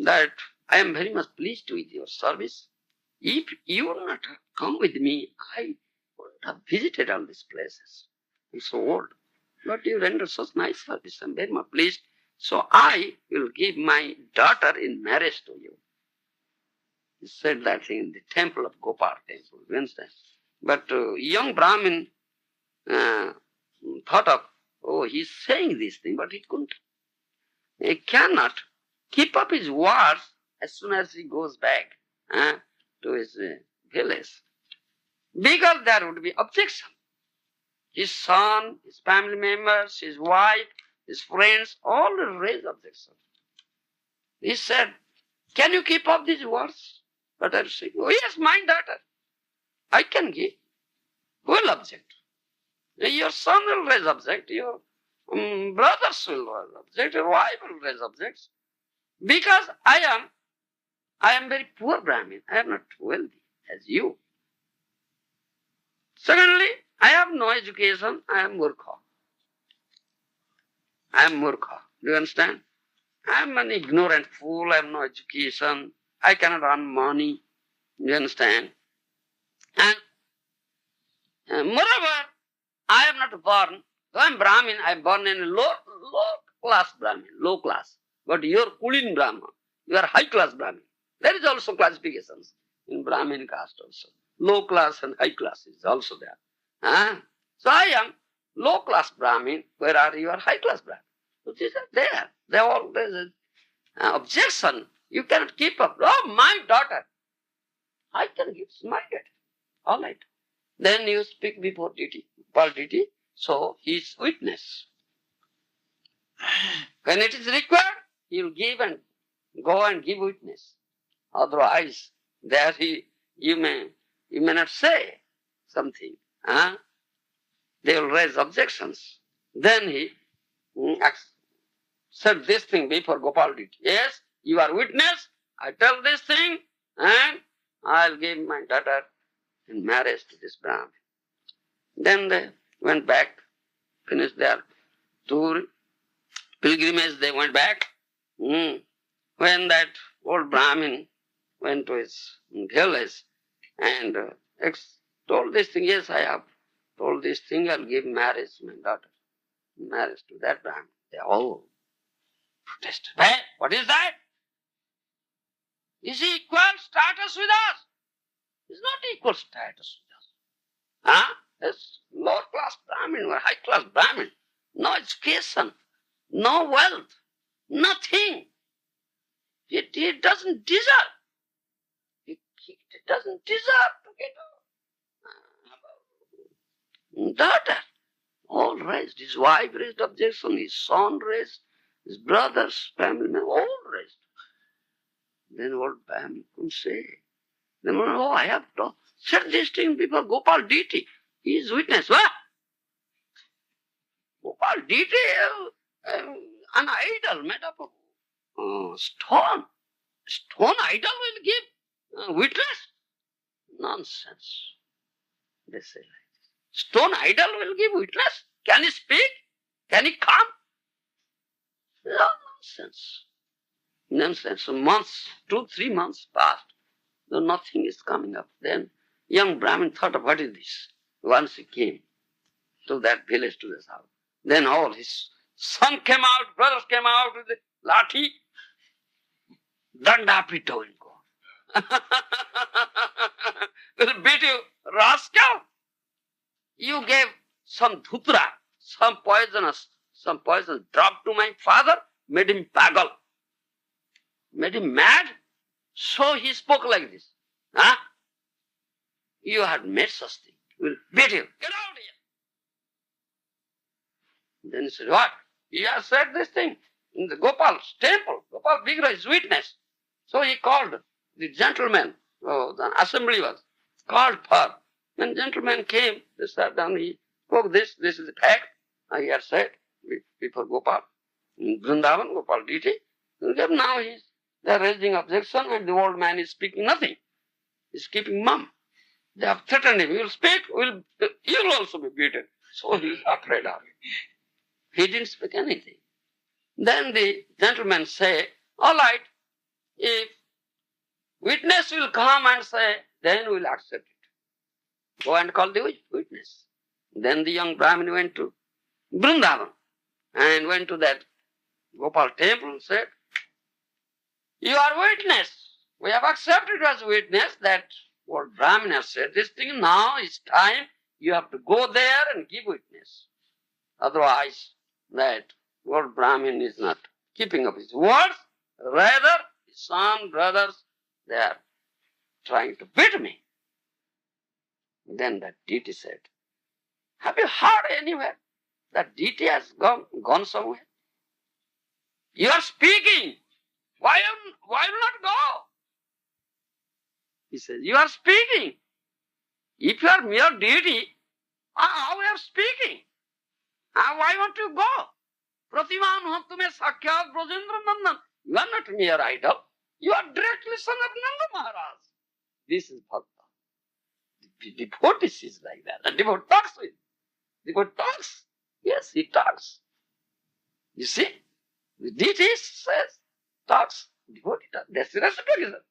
that I am very much pleased with your service. If you would not have come with me, I would have visited all these places. I'm so old. But you render such nice service. I'm very much pleased. So I will give my daughter in marriage to you. He said that in the temple of Gopal temple. You understand? But young Brahmin thought of, oh, he's saying this thing, but he couldn't. He cannot keep up his words as soon as he goes back to his village. Because there would be objection. His son, his family members, his wife, his friends, all will raise objection. He said, can you keep up these words? But I said, oh yes, my daughter, I can give. Who will object? Your son will raise object, your brothers will raise object, your wife will raise objects. Because I am very poor Brahmin, I am not wealthy as you. Secondly, I have no education, I am murkha. I am murkha. Do you understand? I am an ignorant fool, I have no education, I cannot earn money. Do you understand? And moreover, I am not born, though I am Brahmin, I am born in a low class Brahmin, low class. But you are Kulin Brahma, you are high class Brahmin. There is also classifications in Brahmin caste also. Low class and high class is also there. So I am low-class Brahmin, where are your high-class Brahmin? So these are there. They are all, there's an objection. You cannot keep up. Oh, my daughter. I can give my daughter. All right. Then you speak before Deity, Gopal Deity, so he is witness. When it is required, he will give and go and give witness. Otherwise, there you may not say something. Huh? They will raise objections. Then he said this thing before Gopal Deity. Yes, you are witness. I tell this thing, and I'll give my daughter in marriage to this Brahmin. Then they went back, finished their tour, pilgrimage, they went back. When that old Brahmin went to his village and told this thing, yes, I have told this thing, I'll give marriage to my daughter. Marriage to that Brahmin. They all protested. Hey, what is that? Is he equal status with us? He's not equal status with us. Huh? It's lower class Brahmin or high class Brahmin. No education, no wealth, nothing. He doesn't deserve. He doesn't deserve to get a daughter. All raised. His wife raised objection, his son raised, his brothers, family members, all raised. Then old Brahmin couldn't say. Then, I have to said this thing before Gopal Deity. He is witness. What? Gopal Deity, an idol made up of stone. Stone idol will give witness? Nonsense. They say like this. Stone idol will give witness? Can he speak? Can he come? No, nonsense. Nonsense. So months, 2-3 months passed. Though nothing is coming up. Then young Brahmin thought of what is this? Once he came to that village, to this house. Then all his son came out, brothers came out with the lathi. Danda pito inko. Will beat you, rascal. You gave some dhutra, some poison drop to my father, made him pagal, made him mad. So he spoke like this. Huh? You had made such thing. We'll beat you. Get out here. Then he said, what? You have said this thing in the Gopal's temple. Gopal Vigraha is witness. So he called the gentleman. Oh, the assembly was called for. When gentleman came, they sat down, he spoke this is the fact. He had said before Gopal. In Vrindavan, Gopal Deity. Now they are raising objection and the old man is speaking nothing. He's keeping mum. They have threatened him. He will speak, he will also be beaten. So he is afraid of it. He didn't speak anything. Then the gentleman say, all right, if witness will come and say, then we'll accept it. Go and call the witness. Then the young Brahmin went to Vrindavan and went to that Gopal temple and said, you are witness. We have accepted as witness that what Brahmin has said this thing. Now it's time you have to go there and give witness. Otherwise, that old Brahmin is not keeping up his words. Rather, his son, brothers, they are trying to beat me. Then that deity said, have you heard anywhere that deity has gone somewhere? You are speaking. Why not go? He says, you are speaking. If you are mere deity, how we are speaking? Why won't you go? Pratiman Hantume Sakyat Brajendra Nandan. You are not mere idol. You are directly son of Nanda Maharaj. This is Bhakta. The devotee is like that. The devotee talks with him. The devotee talks. Yes, he talks. You see? The deity says, talks. Devotee talks. That's the reciprocism.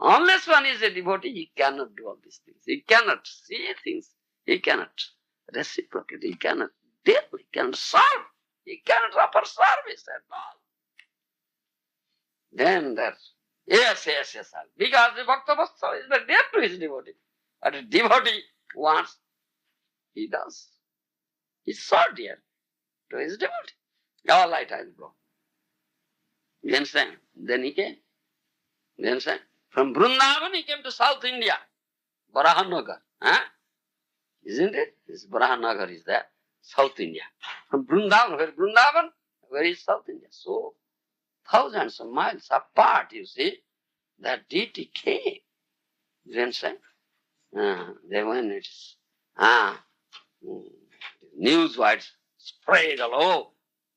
Unless one is a devotee, he cannot do all these things. He cannot see things. He cannot reciprocate. He cannot deal. He cannot serve. He cannot offer service at all. Then that's, yes. Because the Bhakta Vatsala is the dear to his devotee. But a devotee wants, he does. He's so dear to his devotee. Our light has grown. You understand? Then he came. You understand? From Vrindavan he came to South India, Varahanagar. Huh? Isn't it? This Varahanagar is there, South India. From Vrindavan, where is South India? So, thousands of miles apart, you see, that deity came. You understand? Then when it is, news wise spread all over,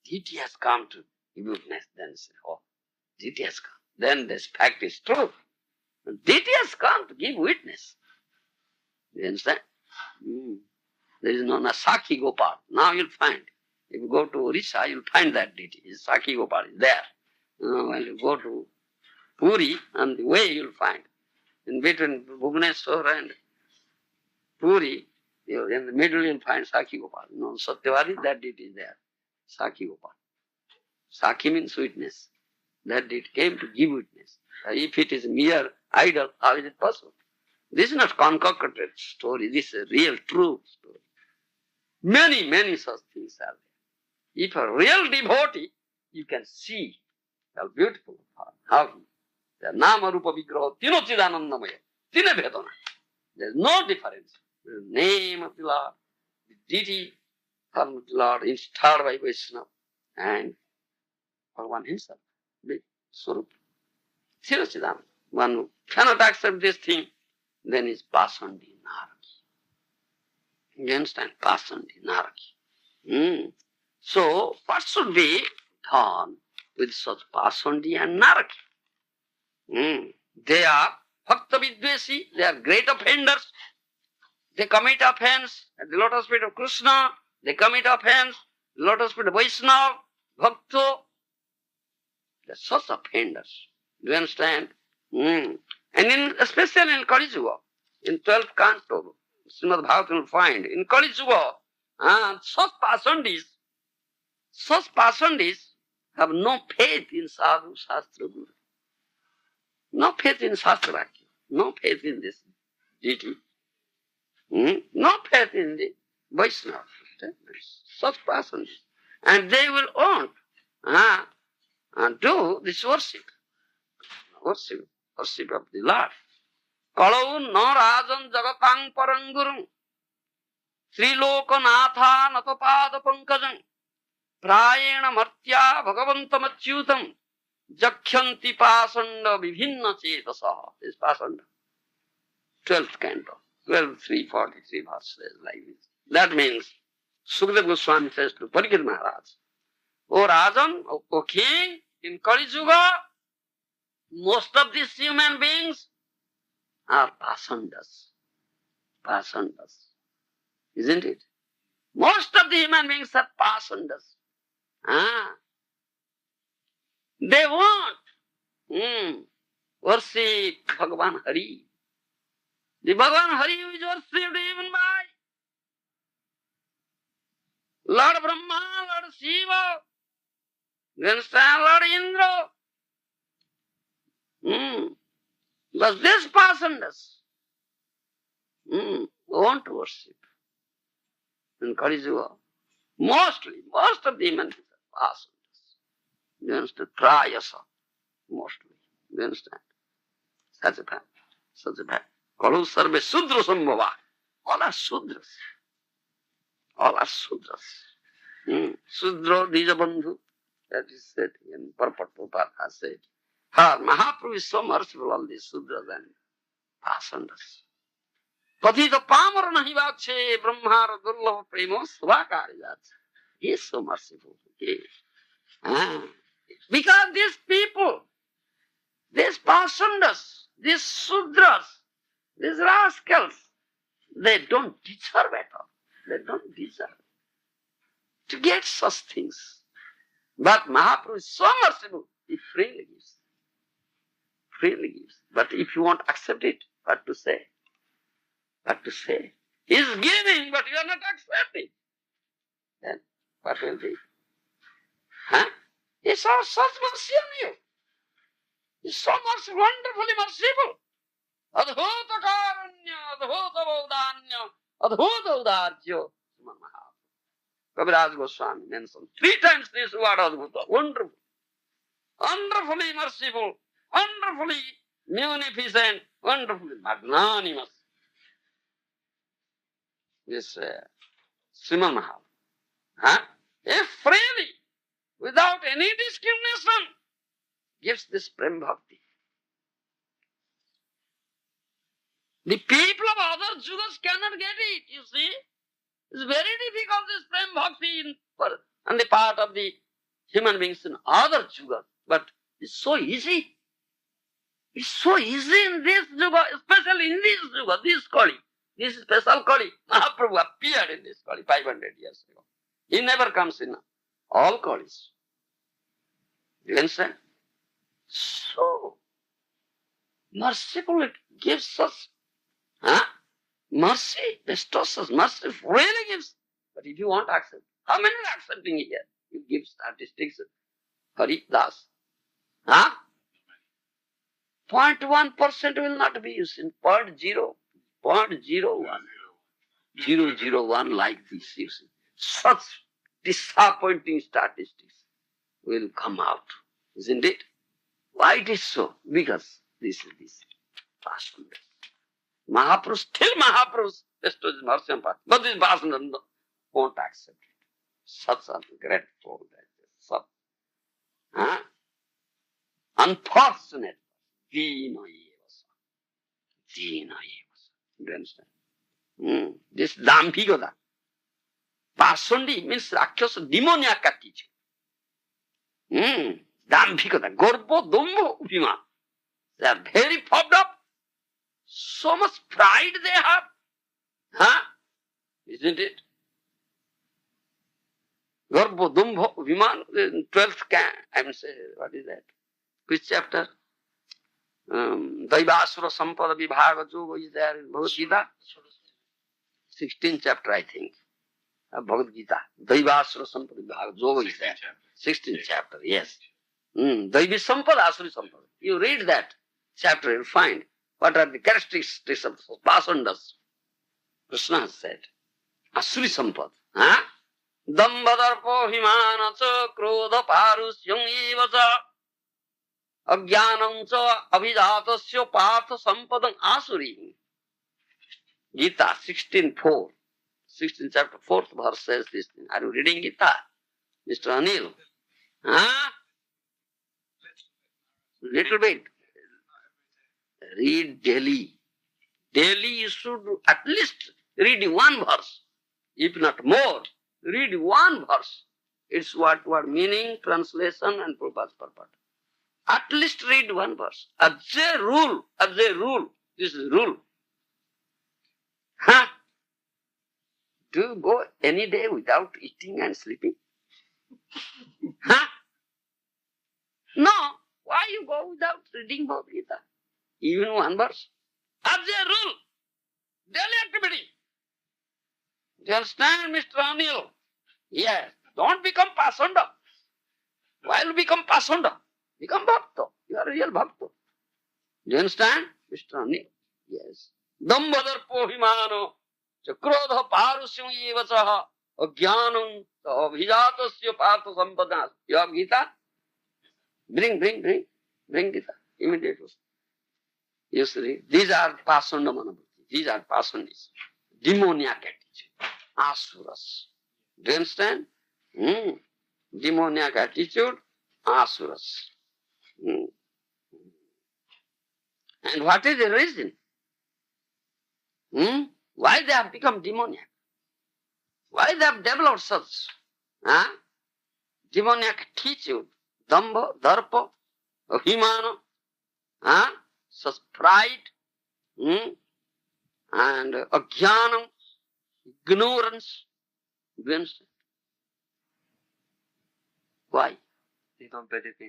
deity has come to give witness. Then say, oh, deity has come. Then this fact is true. Deity has come to give witness. You understand? There is no Sakhi Gopal. Now you'll find. If you go to Orissa, you'll find that deity. Sakhi Gopal is there. When you go to Puri, on the way you'll find. In between Bhubaneswar and Puri, in the middle you'll find Sakhi Gopal. Satyavadi, that deity is there. Sakhi Gopal. Sakhi means witness. That deity came to give witness. If it is mere idol, how is it possible? This is not concocted story. This is a real, true story. Many, many such things are there. If a real devotee, you can see how beautiful, how the Nama Rupa Vigraha, Tino Chidanandamaya, Tina Vedana. There is no difference. The name of the Lord, the deity of the Lord, installed by Vaishnava, and Bhagavan himself, the Swarup. Tino Chidanandamaya. One who cannot accept this thing, then is Pasandi Naraki. You understand? Pasandi Naraki. So, what should be done with such Pasandi and Naraki? They are Bhakta Vidvesi, they are great offenders. They commit offense at the lotus feet of Krishna, they commit offense at the lotus feet of Vaishnava, Bhakta. They are such offenders. Do you understand? And especially in Kali Yuga, in 12th canto, Srimad Bhagavatam will find, in Kali Yuga, such pasandis have no faith in Sadhu, Shastra, Guru. No faith in Shastra, no faith in this deity, no faith in the Vaishnava. Such pasandis. And they will want do this worship of the Lord. Kalau no rajan jagatang parangurum, Srilokanatha natapada pankajam, prayena martya bhagavantamachyutam, jakhyanti pasanda vibhinna chetasa. This pasanda. 12th canto, 12:343 verses like this. That means, Sukadeva Goswami says to Parikshit Maharaj, O Rajan, O King, in Kali Yuga, most of these human beings are pasandas. Isn't it? Most of the human beings are pasandas. They want worship Bhagavan Hari. The Bhagavan Hari is worshipped even by Lord Brahma, Lord Shiva, you understand, Lord Indra. But these pasandas want to worship in Kali Yuga. Most of the human beings are pasandas. You understand? Prayasa, mostly. You understand? Such a fact. Kalu sarve sudra sambhava. All are sudras. Sudra Dijabandhu. That is said in purport Prabhupada has said. Mahaprabhu is so merciful, all these sudras and pasandas. Patita pamara nahi vakshe brahmara durlava premo svakari jats. He is so merciful. Because these people, these pasandas, these sudras, these rascals, they don't deserve at all. They don't deserve to get such things. But Mahaprabhu is so merciful, he freely gives. But if you won't accept it, what to say? He is giving, but you are not accepting. Then what will be? He saw such mercy on you. He is so much wonderfully merciful. Adhuta karanya, adhuta vaudanya, adhuta udarjo. Kaviraj Goswami mentioned 3 times this word Adbhuta. Wonderful. Wonderfully merciful, wonderfully munificent, wonderfully magnanimous. This Srimad Maharaja. Huh? If freely, without any discrimination, gives this Prem Bhakti. The people of other yugas cannot get it, you see. It's very difficult, this Prem Bhakti on the part of the human beings in other yugas. But it's so easy. It's so easy in this yuga, especially in this yuga, this Kali. This special Kali. Mahaprabhu appeared in this Kali 500 years ago. He never comes in all Kalis. You understand? So merciful, it gives us mercy, bestows us mercy, really gives. But if you want to accept, how many are accepting here? You give statistics, Hari Das. 0.1% will not be used in 0.01. 0.001 like this, you see. Such disappointing statistics will come out, isn't it? Why it is so? Because this is this passion. Mahaprabhu, still Mahaprabhu bestows mercy and passion. But this passion won't accept it. Such a grateful, such unfortunate. Dina evasa. Dina evasa. Do you understand? This dambhikata. Pasundi means Rakshasa demoniac attitude. Dambhikata. Gorbo, Dumbo, Upima. They are very puffed up. So much pride they have. Isn't it? Gorbo, Dumbo, Upima. 12th what is that? Which chapter? Daivasura Sampada Vibhaga Yoga is there in Bhagavad Gita. 16th chapter, I think. Bhagavad Gita. Daivasura Sampada Vibhaga Yoga is there. 16th chapter, yes. Daivi Sampada, Asuri Sampada. You read that chapter, you'll find what are the characteristics of Pasandas. Krishna has said. Asuri Sampada. Dambhadarpo himana cha krodha parusyam eva cha Ajnanam cha abhijatasya partha sampadam asuri. Gita 16:4. 16th chapter, 4th verse says this thing. Are you reading Gita? Mr. Anil? Little bit. Read daily. Daily you should at least read one verse. If not more, read one verse. It's what meaning, translation and Prabhupada's purport. At least read one verse. As a rule. This is rule. Do you go any day without eating and sleeping? No. Why you go without reading Bhagavad Gita? Even one verse. As a rule. Daily activity. Do you understand, Mr. Anil? Yes. Don't become pasanda. Why you become pasanda? Become bhakta. You are a real bhakta. Do you understand, Mr. Anil? Yes. Dambhadarpo himano chakrodha parusyam eva saha ajnanam abhijatasya partha sampada. You have Gita? Bring Gita immediately. You see, these are pasanda manabhuti. These are pasandis. Demoniac attitude. Asuras. Do you understand? Demoniac attitude. Asuras. And what is the reason? Why they have become demoniac? Why they have developed such demoniac attitude? Dambha, darpa, himana, such pride, and ajnanam, ignorance. Do you understand? Why? They don't believe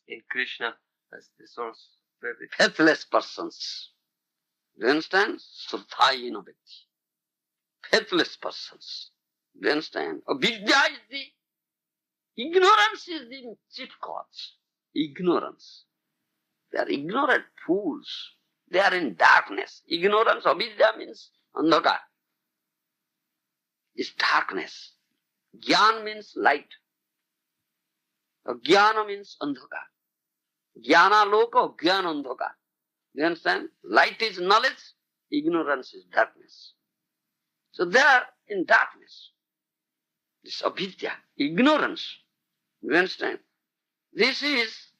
in Krishna as the source of everything. Faithless persons. Do you understand? Sudhayina bhakti. Faithless persons. Do you understand? Vidya is the ignorance is the chief cause. Ignorance. They are ignorant fools. They are in darkness. Ignorance, avidya means andhaka. It's darkness. Gyan means light. Jnana means andhakar. Jnana loka, jnana andhakar. You understand? Light is knowledge, ignorance is darkness. So they are in darkness. This avidya, ignorance. You understand? This is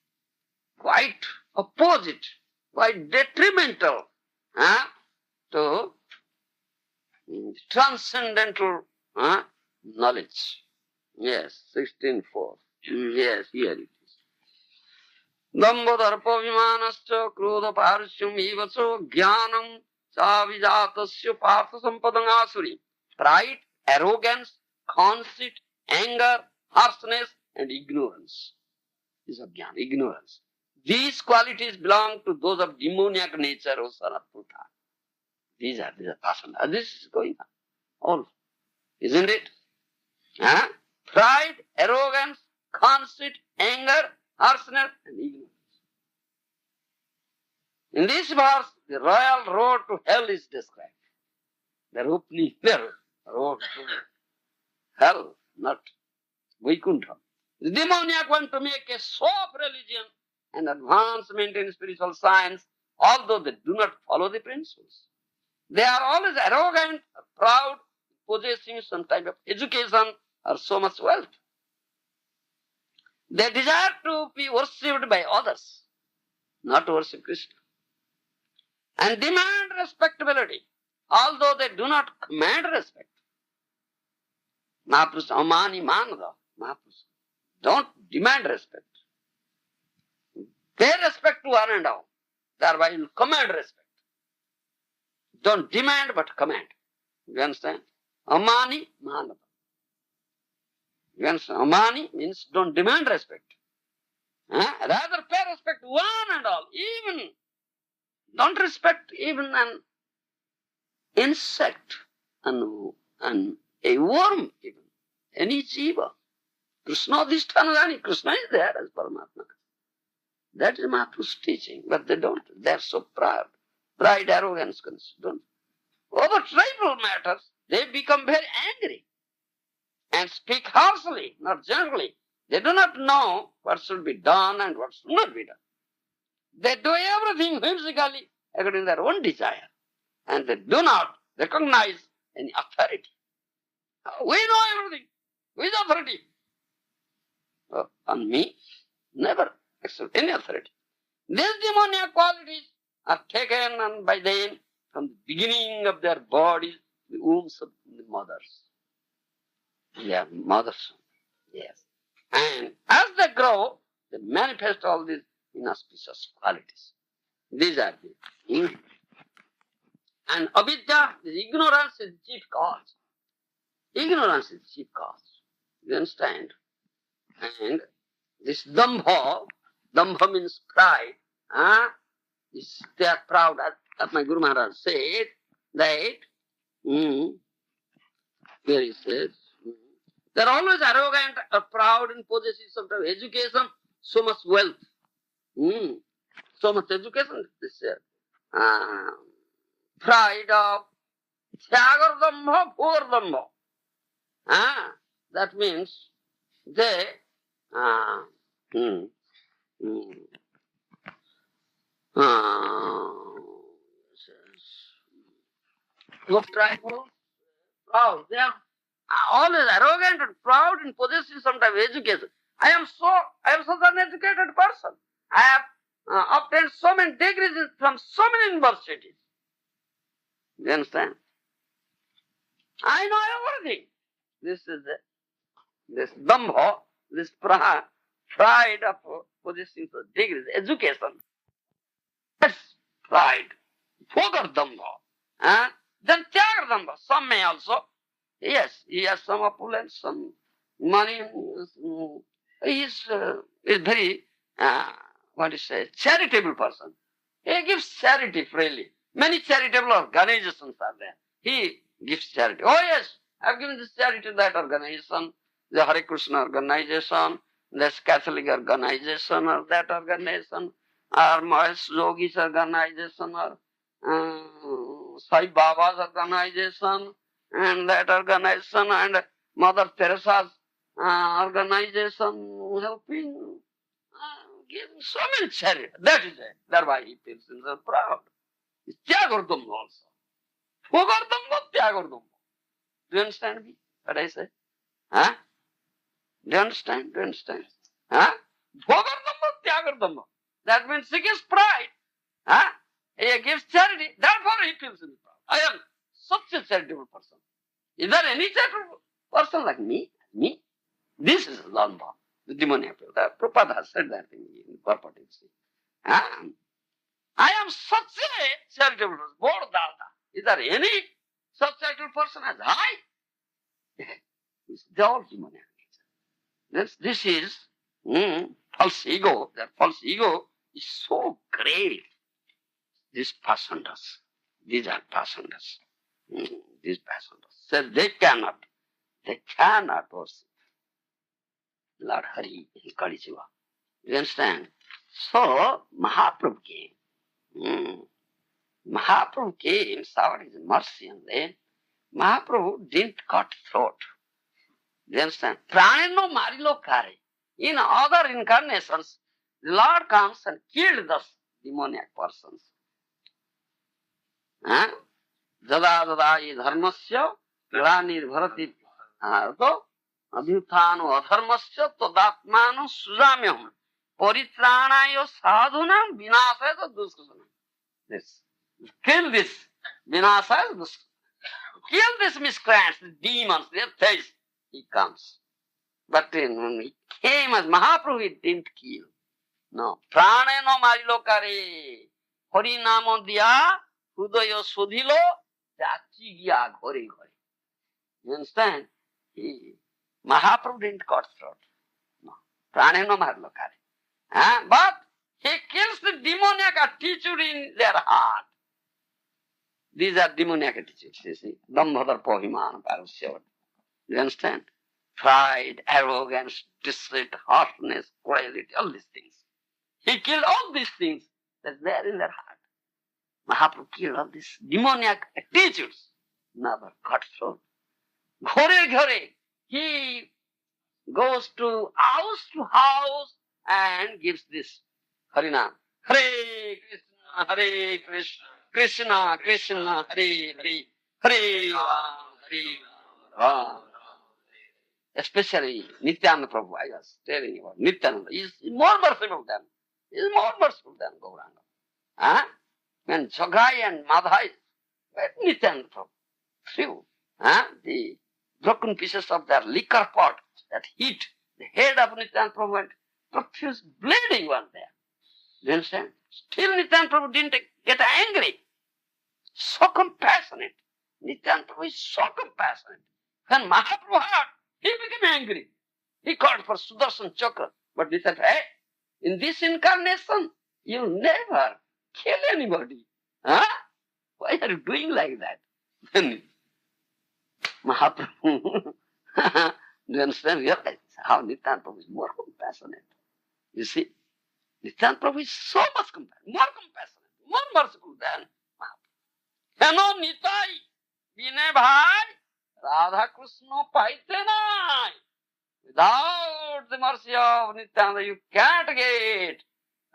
quite opposite, quite detrimental to transcendental knowledge. Yes, 16.4. Yes, here it is. Dambha darpa vimanascha krodha parusyam evaso jnanam savijatasya partha sampadang asuri. Pride, arrogance, conceit, anger, harshness and ignorance is ajnana, ignorance. These qualities belong to those of demoniac nature, O son of Putha. These are pasana. This is going on. All. Isn't it? Pride, arrogance, conceit, anger, harshness and ignorance. In this verse, the royal road to hell is described. The opening road to hell, not Vaikuntha. The demoniac want to make a show of religion and advancement in spiritual science, although they do not follow the principles. They are always arrogant, proud, possessing some type of education or so much wealth. They desire to be worshipped by others, not to worship Krishna. And demand respectability, although they do not command respect. Mahaprabhu, amani manada, Mahaprabhu. Don't demand respect. Pay respect to one and all. Thereby you command respect. Don't demand but command. You understand? Amani manada. You understand? Amani means don't demand respect. Rather pay respect to one and all. Even don't respect even an insect and a worm even. Any jiva. Krishna Adhishthana, Krishna is there as Paramatma. That is Mahaprabhu's teaching, but they don't. They are so proud. Pride, arrogance, don't. Over tribal matters, they become very angry and speak harshly, not gently. They do not know what should be done and what should not be done. They do everything whimsically according to their own desire, and they do not recognize any authority. We know everything. Who is authority? On me, never accept any authority. These demoniac qualities are taken on by them from the beginning of their bodies, the wombs of the mothers. Yeah, mothers. Yes. And as they grow, they manifest all these inauspicious qualities. These are the And avidya, the ignorance is the chief cause. Ignorance is the chief cause. You understand? And this dambha means pride. They are proud, as my Guru Maharaj said, that, where he says, they are always arrogant or proud and possessing some type of education, so much wealth. So much education, this pride of tyagar dambha, poor dambha. That means they what tribal? Proud. They are always arrogant and proud and possessing some type of education. I am such an educated person. I have obtained so many degrees from so many universities. You understand? I know everything. This is this dambha, this pride of possessing degrees, education. That's pride. Fogar dambha. Then tyagar dambha. Some may also. Yes, he has some opulence, some money. He is very, charitable person. He gives charity freely. Many charitable organizations are there. He gives charity. Oh yes, I have given this charity to that organization, the Hare Krishna organization, this Catholic organization or that organization, or Mahesh Yogi's organization, or Sai Baba's organization, and that organization, and Mother Teresa's organization helping, giving so many charity. That is it. That's why he feels himself proud. It's Tyagardamba also. Bhogardamba, Tyagardamba. Do you understand me? What I say? Huh? Do you understand? Do you understand? Huh? Bhogardamba, Tyagardamba. That means he gives pride. Huh? He gives charity. Therefore he feels himself proud. I am such a charitable person. Is there any charitable person like me? Me? This is Lamba, the demoniac. Prabhupada has said that in purport. Huh? I am such a charitable person. Bodhata. Is there any such charitable person as I? They are all demoniac. This is false ego. That false ego is so great. This person does. These are passengers. These passengers. So they cannot worship Lord Hari in Kali Yuga. You understand? So Mahaprabhu came. Mahaprabhu came, sought his mercy, and then Mahaprabhu didn't cut throat. You understand? Praneno marilo kare. In other incarnations, the Lord comes and killed those demoniac persons. Jada jada I dharmasya glanir bharati abhyuthano adharmasya tadatmano sujamyam paritranayo sadhunam vinasaya duskasana. This. Kill this vinasaya duskasana. Kill these miscreants, the demons, their face. He comes. But when he came as Mahaprabhu, he didn't kill. No. Praneno marilokare. Harinamo diya hudayo sudhilo jachi gya ghore ghore. You understand? Mahaprabhu didn't cut throat. No. Praneno marilokare. But he kills the demoniac attitude in their heart. These are demoniac attitudes, you see. Dambhadar pohimana parasya. You understand? Pride, arrogance, deceit, harshness, cruelty, all these things. He killed all these things that's there in their heart. Mahaprabhu killed all these demoniac attitudes. Never cut throat. Ghore ghore. He goes to house and gives this Harinam. Hare Krishna, Hare Krishna, Krishna Krishna, Hare Hare, Hare Ram, Hare Ram. Especially Nityananda Prabhu, I was telling you about Nityananda. He is more merciful than Gauranga. When Jogai and Madhai, Nityananda Prabhu, few, the broken pieces of their liquor pot that hit the head of Nityananda Prabhu and profuse bleeding was there. Do you understand? Still Nityananda Prabhu didn't get angry. So compassionate. Nityananda Prabhu is so compassionate. When Mahaprabhu heard, he became angry. He called for Sudarshan Chakra. But he said, hey, in this incarnation, you never kill anybody. Why are you doing like that? Then Mahaprabhu, do you understand? Realize how Nityananda Prabhu is more compassionate. You see, Nityananda Prabhu is so much more compassionate, more merciful than Mahaprabhu. Hello, Nitai, Vinay Bhai, Radha Krishna paite nai. Without the mercy of Nityananda, you can't get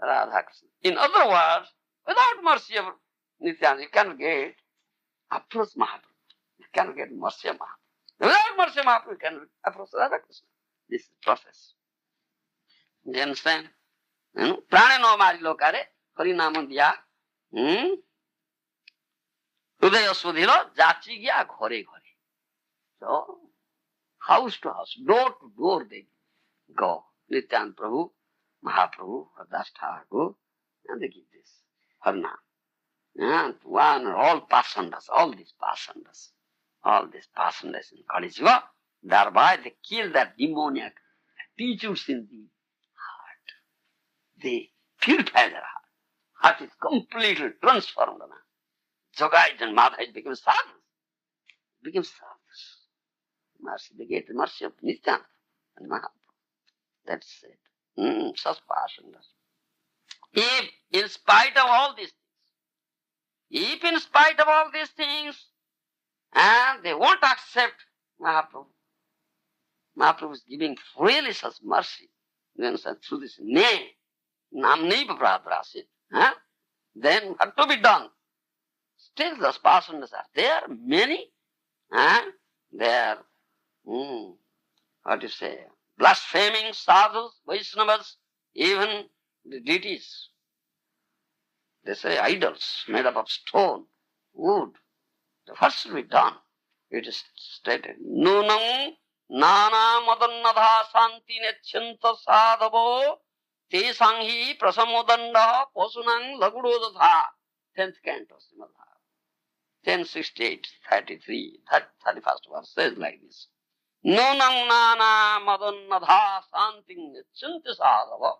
Radha Krishna. In other words, without mercy of Nityananda, you cannot get approach Mahaprabhu. You cannot get mercy of Mahaprabhu. Without mercy of Mahaprabhu, you cannot approach Radha Krishna. This is the process. Do you understand? Praneno marilokare, harinamo diya, hudaya sudhilo, jachi gya ghore ghore. So, house to house, door to door they go. Nityananda Prabhu, Mahaprabhu, Haridas Thakur, and they give this Harna. And all these passengers in Kali Yuga, thereby they kill that demoniac attitudes in the heart. They purify their heart. Heart is completely transformed. Jogais and Madhais became sadhus. Mercy, they get the mercy of Nityananda and Mahaprabhu. That's it. Such passengers. If in spite of all these things, and they won't accept Mahaprabhu, Mahaprabhu is giving freely such mercy. You understand? Through this name, Namneva Pradrasit. Then what to be done? Still those personas are there, many. They are, what you say, blaspheming sadhus, Vaishnavas, even the deities. They say idols made up of stone, wood. What should be done? It is stated, Nunam nana madannadha santi nechyanta sadhavo te sanghi prasamodanda posunang lagudodadha. 10th canto, Srimad. 1068, 33, 31st verse says like this. Nunam nana madannadha santi nechyanta sadhavo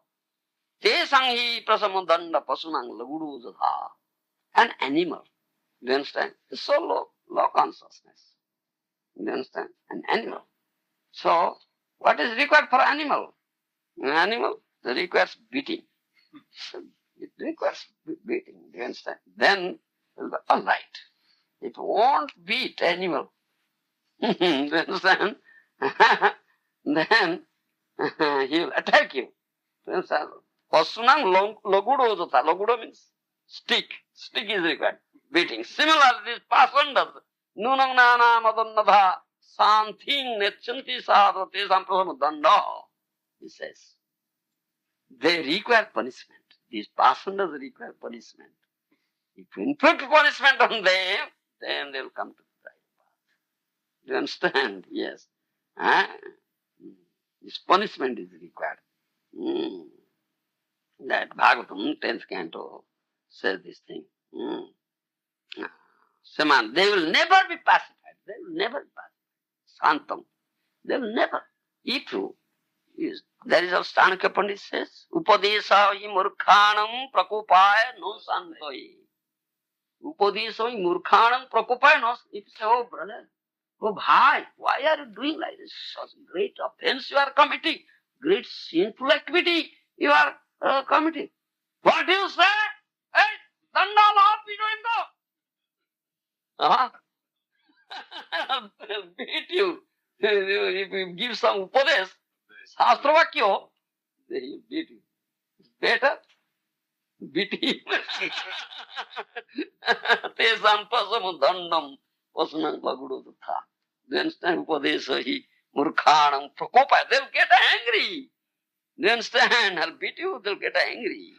te sanghi prasamodanda posunang lagudodadha. An animal. Do you understand? It's so low consciousness. Do you understand? An animal. So, what is required for animal? An animal requires beating. It requires beating. Do you understand? Then, all right. It won't beat animal. Do you understand? Then, he will attack you. Do you understand? Pasunang logudo jata. Logudo means stick. Stick is required. Beating. Similarly, this person does. Nunang nana madannadha santing nechanti sadha tesam prasamudanda. He says. They require punishment. These pasandas require punishment. If you inflict punishment on them, then they will come to the right path. Do you understand? Yes. This punishment is required. That Bhagavatam, 10th canto, says this thing. Saman, they will never be pacified. They will never be pacified. Santam. They will never. If you, there is a Stanaka Pandit says, Upadesa hi murkhanam prakopaya no santoi. Upadesa hi murkhanam prakopaya no. If you say, oh brother, oh bhai, why are you doing like this? Such great offense you are committing. Great sinful activity you are committing. What do you say? Hey, danda lahat They'll beat you. If you give some upadesh, shastra vakyo, they will beat you. Better beat him. Tesam pasamu dandam pasunam lagudodutha. Do you understand? Upadesha hi murkhanam prakopa. They'll get angry. Do you understand? I'll beat you, they'll get angry.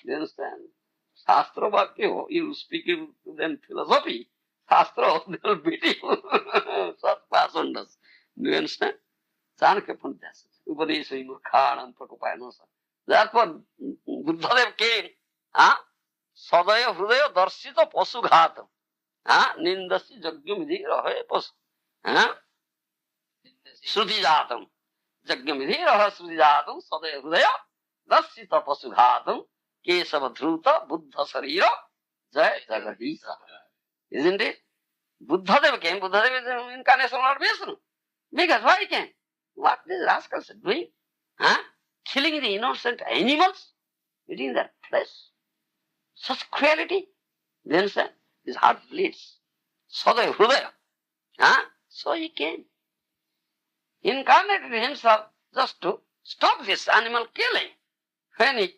Do you understand? Shastra vakyo, you speak to them philosophy. Shastra, they'll beat you. Such pasandas. Do you understand? Chanakya Pandita says, Upadesha murkhanam prakopaya. Therefore, Buddhadev came. Sadaya hrudaya darsita pasu ghatam. Nindasi jagyamidhi rahe pasu. Sruti jatam. Jagyamidhi rahe sruti jatam. Sadaya hrudaya darsita pasu ghatam. Kesava dhruta buddha sarira jai jagadisa. Isn't it? Buddhadev came. Buddhadev is an incarnation of Vishnu. Because why he came? What these rascals are doing? Killing the innocent animals? Eating their flesh? Such cruelty? You understand? His heart bleeds. Sadaya hrudaya. So he came. Incarnated himself just to stop this animal killing. When he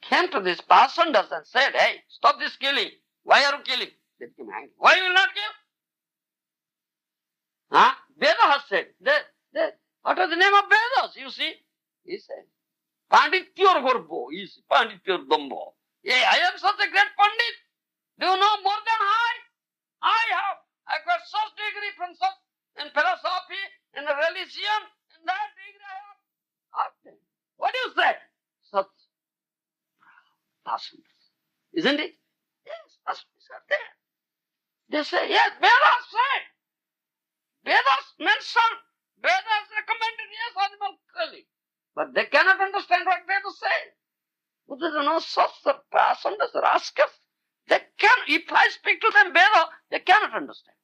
came to this pasandas and said, hey, stop this killing. Why are you killing? They became angry. Why you will not kill? Veda has said. What is the name of Vedas? You see? He said, Pandityor Gorbo. He said, Pandityor Dombo. Yeah, I am such a great Pandit. Do you know more than I got such degree from such in philosophy, in religion, in that degree I have. What do you say? Such pasandas. Isn't it? Yes, pasandas are there. They say, yes, Vedas said. Vedas mentioned. Vedas recommended, yes, animal killing. But they cannot understand what Vedas say. Buddha does not such the pasandas, rascals. They can, if I speak to them Veda, they cannot understand.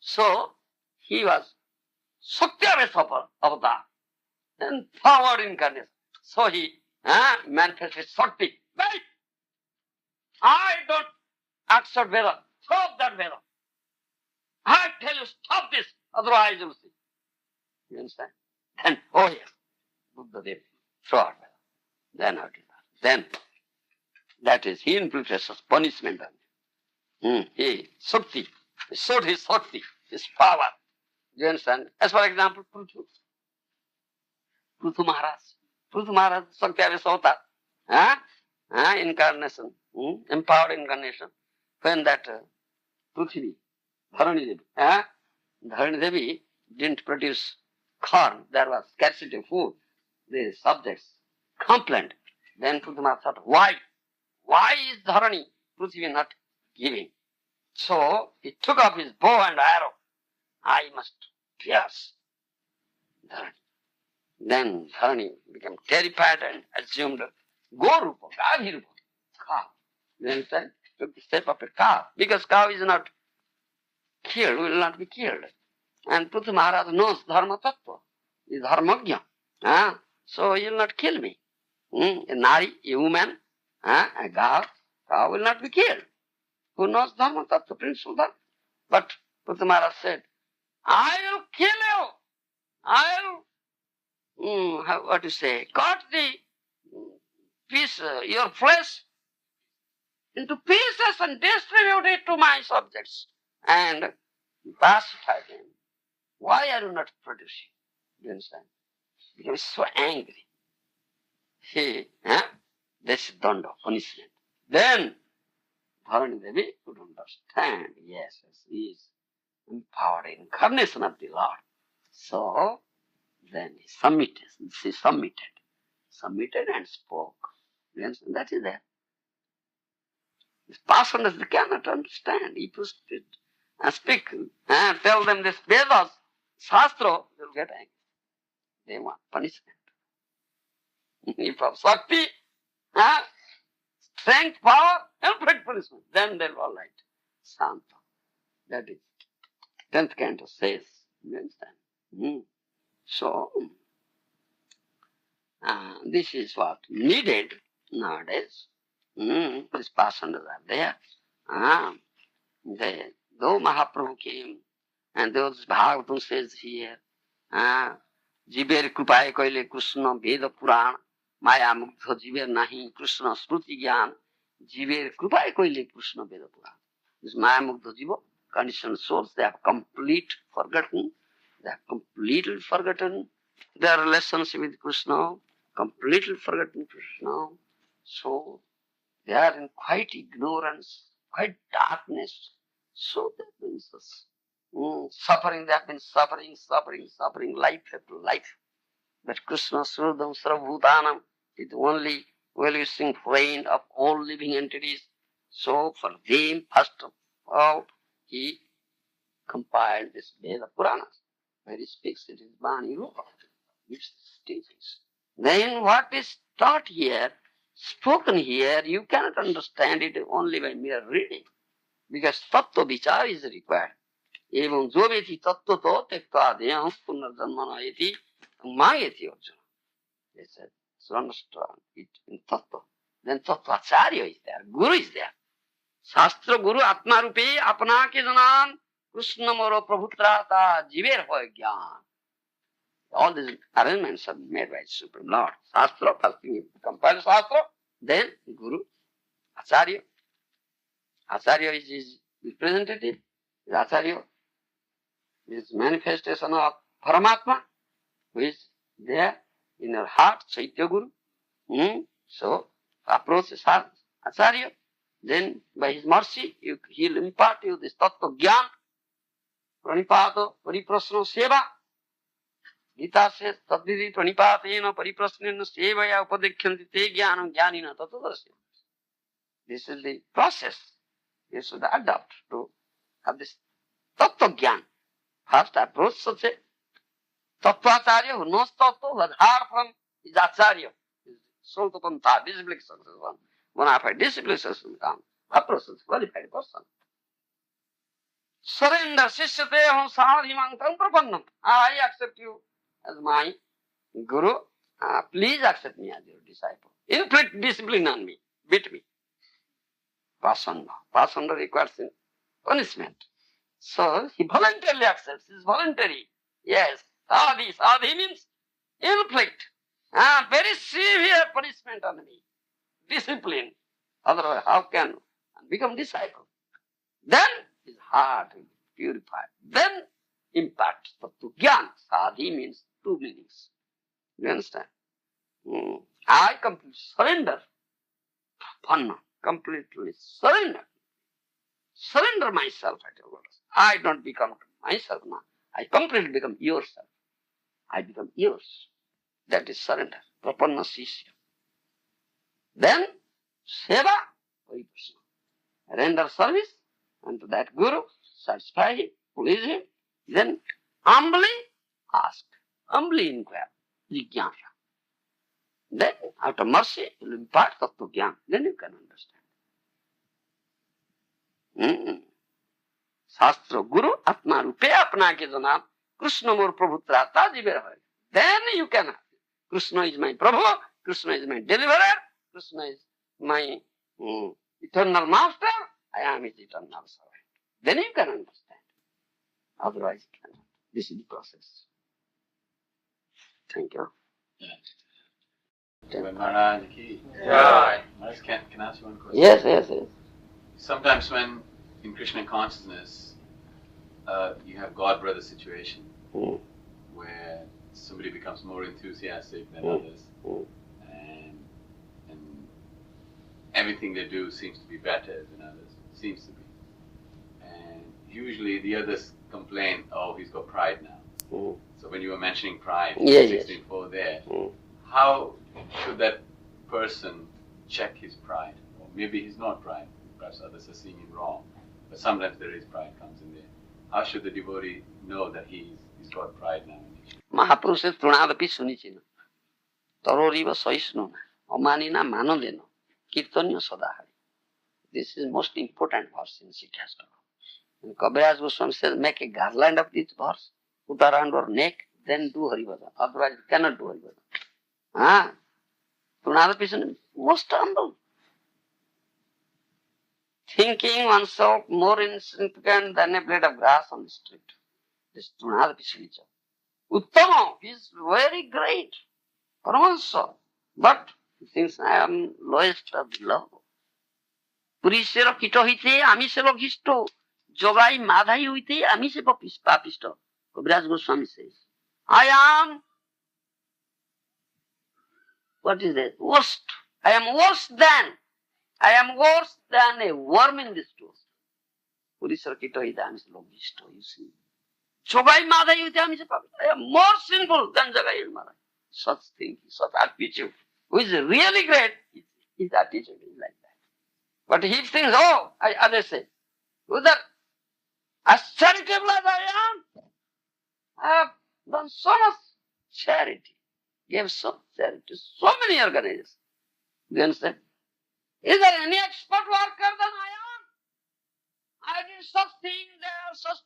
So, he was Satyavesa avatar and forward incarnation. So he manifested Shakti. Wait! I don't accept Veda. Stop that Veda. I tell you, stop this. otherwise you'll see. You understand? Then, oh yes, Buddha Dev, throw out. Then how to do that? Then, that is, he inflicted such punishment on him. He showed his Shakti, his power. Do you understand? As for example, Pruthu Maharaj. Pruthu Maharaj, Shakti Avatar, incarnation, empowered incarnation. When that Prithvi, Dharani Devi didn't produce corn, there was scarcity of food. The subjects complained. Then Pruthu Maharaj thought, why? Why is Dharani Prithvi not giving? So he took up his bow and arrow. I must pierce Dharani. Then Dharani became terrified and assumed Gour, Gavirupa, cow. Then he took the shape of a cow. Because cow is not killed, will not be killed. And Pruthu Maharaj knows Dharma Tattva, is Dharmagya. So he will not kill me. A nari, a woman, a cow will not be killed. Who knows Dharma Tattva, principle Dharma? But Pruthu Maharaj said, I will kill you. I will, what to say, cut the piece, your flesh into pieces and distribute it to my subjects and pacify them. Why are you not producing? Do you understand? He becomes so angry. This is danda, punishment. Then Dharani Devi could understand, yes, he is empowered incarnation of the Lord. So then she submitted and spoke. You understand? That is there. These Pasanas, they cannot understand. If you speak, tell them this Vedas, Shastra, they will get angry. They want punishment. If of Shakti, strength, power, inflict punishment, then they will all right. Santa. That is 10th canto says. You understand? So, this is what needed nowadays. These pasanas are there. Though Mahaprabhu came, and those Bhagavatam says here, Jiber Krupaye Koile Krishna Veda Puran, Maya Mukta Jiber Nahi Krishna Smruti Gyan, Jiber Krupaye Koile Krishna Veda Puran. This Maya Mukta Jiva, conditioned souls, they have completely forgotten their relationship with Krishna, completely forgotten Krishna. So they are in quite ignorance, quite darkness. So they have been suffering, they have been suffering life after life. But Krishna Srudam Sarvabhutanam is the only well-wishing friend of all living entities. So for them, first of all, he compiled this Veda Puranas, where he speaks it is Bani Rupa, gives teachings. Then what is taught here, spoken here, you cannot understand it only by mere reading, because tattva vichar is required. Evam joveti tattva to tekta deyam punarjanmana iti mayeti arjuna. They said, so understand it in tattva. Then tattva acharya is there, guru is there. Shastra guru atma rupe apna ke janan Krishna moro prabhutrata jiver hoy gyan. All these arrangements are made by Supreme Lord. Shastra, first thing you compile Shastra, then Guru, Acharya. Acharya is his representative. Acharya is manifestation of Paramatma, who is there in your heart, Chaitya Guru. So, approach is Acharya. Then, by his mercy, he will impart you this Tattva Gyan, Pranipata, Pariprasna Seva. Gita says, Tadvidi Pranipatena Pariprasnena Sevaya Upadekyanti Te Jnanam Jnanina Tattva. This is the process you should adopt to have this Tattva Gyan. First approach such a Tattvacharya who knows Tattva, was heard from his Acharya, his Sotapanta, disciplined success one. Bona fide disciplined success come. Approach such a qualified person. Surrender, Sishyate Hom Sadhimantam Prapannam. I accept you as my Guru. Please accept me as your disciple. Inflict discipline on me. Beat me. Pasanda. Pasanda requires punishment. So he voluntarily accepts. It's voluntary. Yes. Sadhi means inflict. Very severe punishment on me. Discipline. Otherwise, how can one become disciple? Then his heart will be purified. Then impact. Tattu Gyan. Sadhi means two meanings. You understand? I completely surrender. Panna. Completely surrender. Surrender myself at your words. I don't become myself now. I completely become yourself. I become yours. That is surrender. Prapanna Sisya. Then seva, Paripurna. Render service unto that Guru, satisfy him, please him. Then humbly ask, humbly inquire, jigyasa. Then out of mercy, he will impart tattva jnana. Then you can understand. Shastra Guru Atma Rupe Apna ke Janam Krishna Mor Prabhu Trata Jiver Hai. Then you can have it. Krishna is my Prabhu, Krishna is my deliverer, Krishna is my eternal master, I am his eternal servant. Then you can understand. Otherwise you cannot. This is the process. Thank you. Maharaja ki. Yeah. Maharaj, can I ask you one question? Yes. Sometimes when in Krishna consciousness, you have God-brother situation where somebody becomes more enthusiastic than others, and everything they do seems to be better than others, seems to be. And usually the others complain, oh, he's got pride now. So when you were mentioning pride, 16.4 there, how should that person check his pride? Or maybe he's not pride, perhaps others are seeing him wrong, but sometimes there is pride comes in there. How should the devotee know that he's got pride now? Mahaprabhu Trunadapi Sunichina. Taroriva Saisnuna. Omanina Manodena. Kirtanya Sadahari. This is most important verse in Sikhastra. And Kaviraj Goswami says, make a garland of this verse, put around your neck, then do Haribhajan. Otherwise you cannot do Haribhajan. Trunadapi Sunichina, most humble. Thinking oneself more insignificant than a blade of grass on the street. This Trunadapi Sunichina. Uttama is very great. Paramahansa. But he thinks I am lowest of the low. Purisera kito hite, amiselo gisto. Jogai madhai huite, amise papisto. Kaviraj Goswami says, I am, what is that? Worst. I am worse than a worm in this toast. Purisera kito hite, amiselo gisto, you see. Jogai madhai huite, amise papisto. I am more sinful than Jogai madhai. Such thinking, such attitude. Who is really great, his attitude is like that. But he thinks, others say, that as charitable as I have done so much charity, gave so much charity to so many organizations. Do you understand? Is there any expert worker than I am? I did such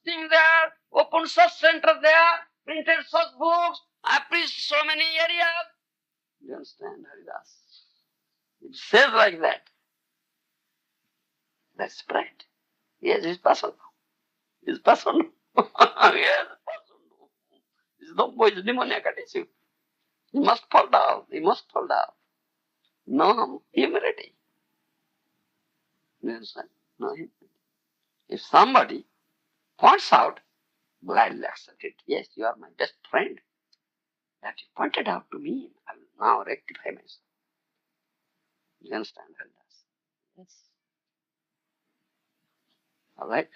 thing there, opened such center there, printed such books, I preached so many areas. Do you understand, Haridas? It says like that. That's pride. Yes, it's personal. It's personal. Yes, personal. It's no demoniac attitude. He must fall down. No humility. You understand? No humility. If somebody points out, blindly accept it. Yes, you are my best friend. That you pointed out to me, I will now rectify myself. You understand, Haridas? Yes. All right.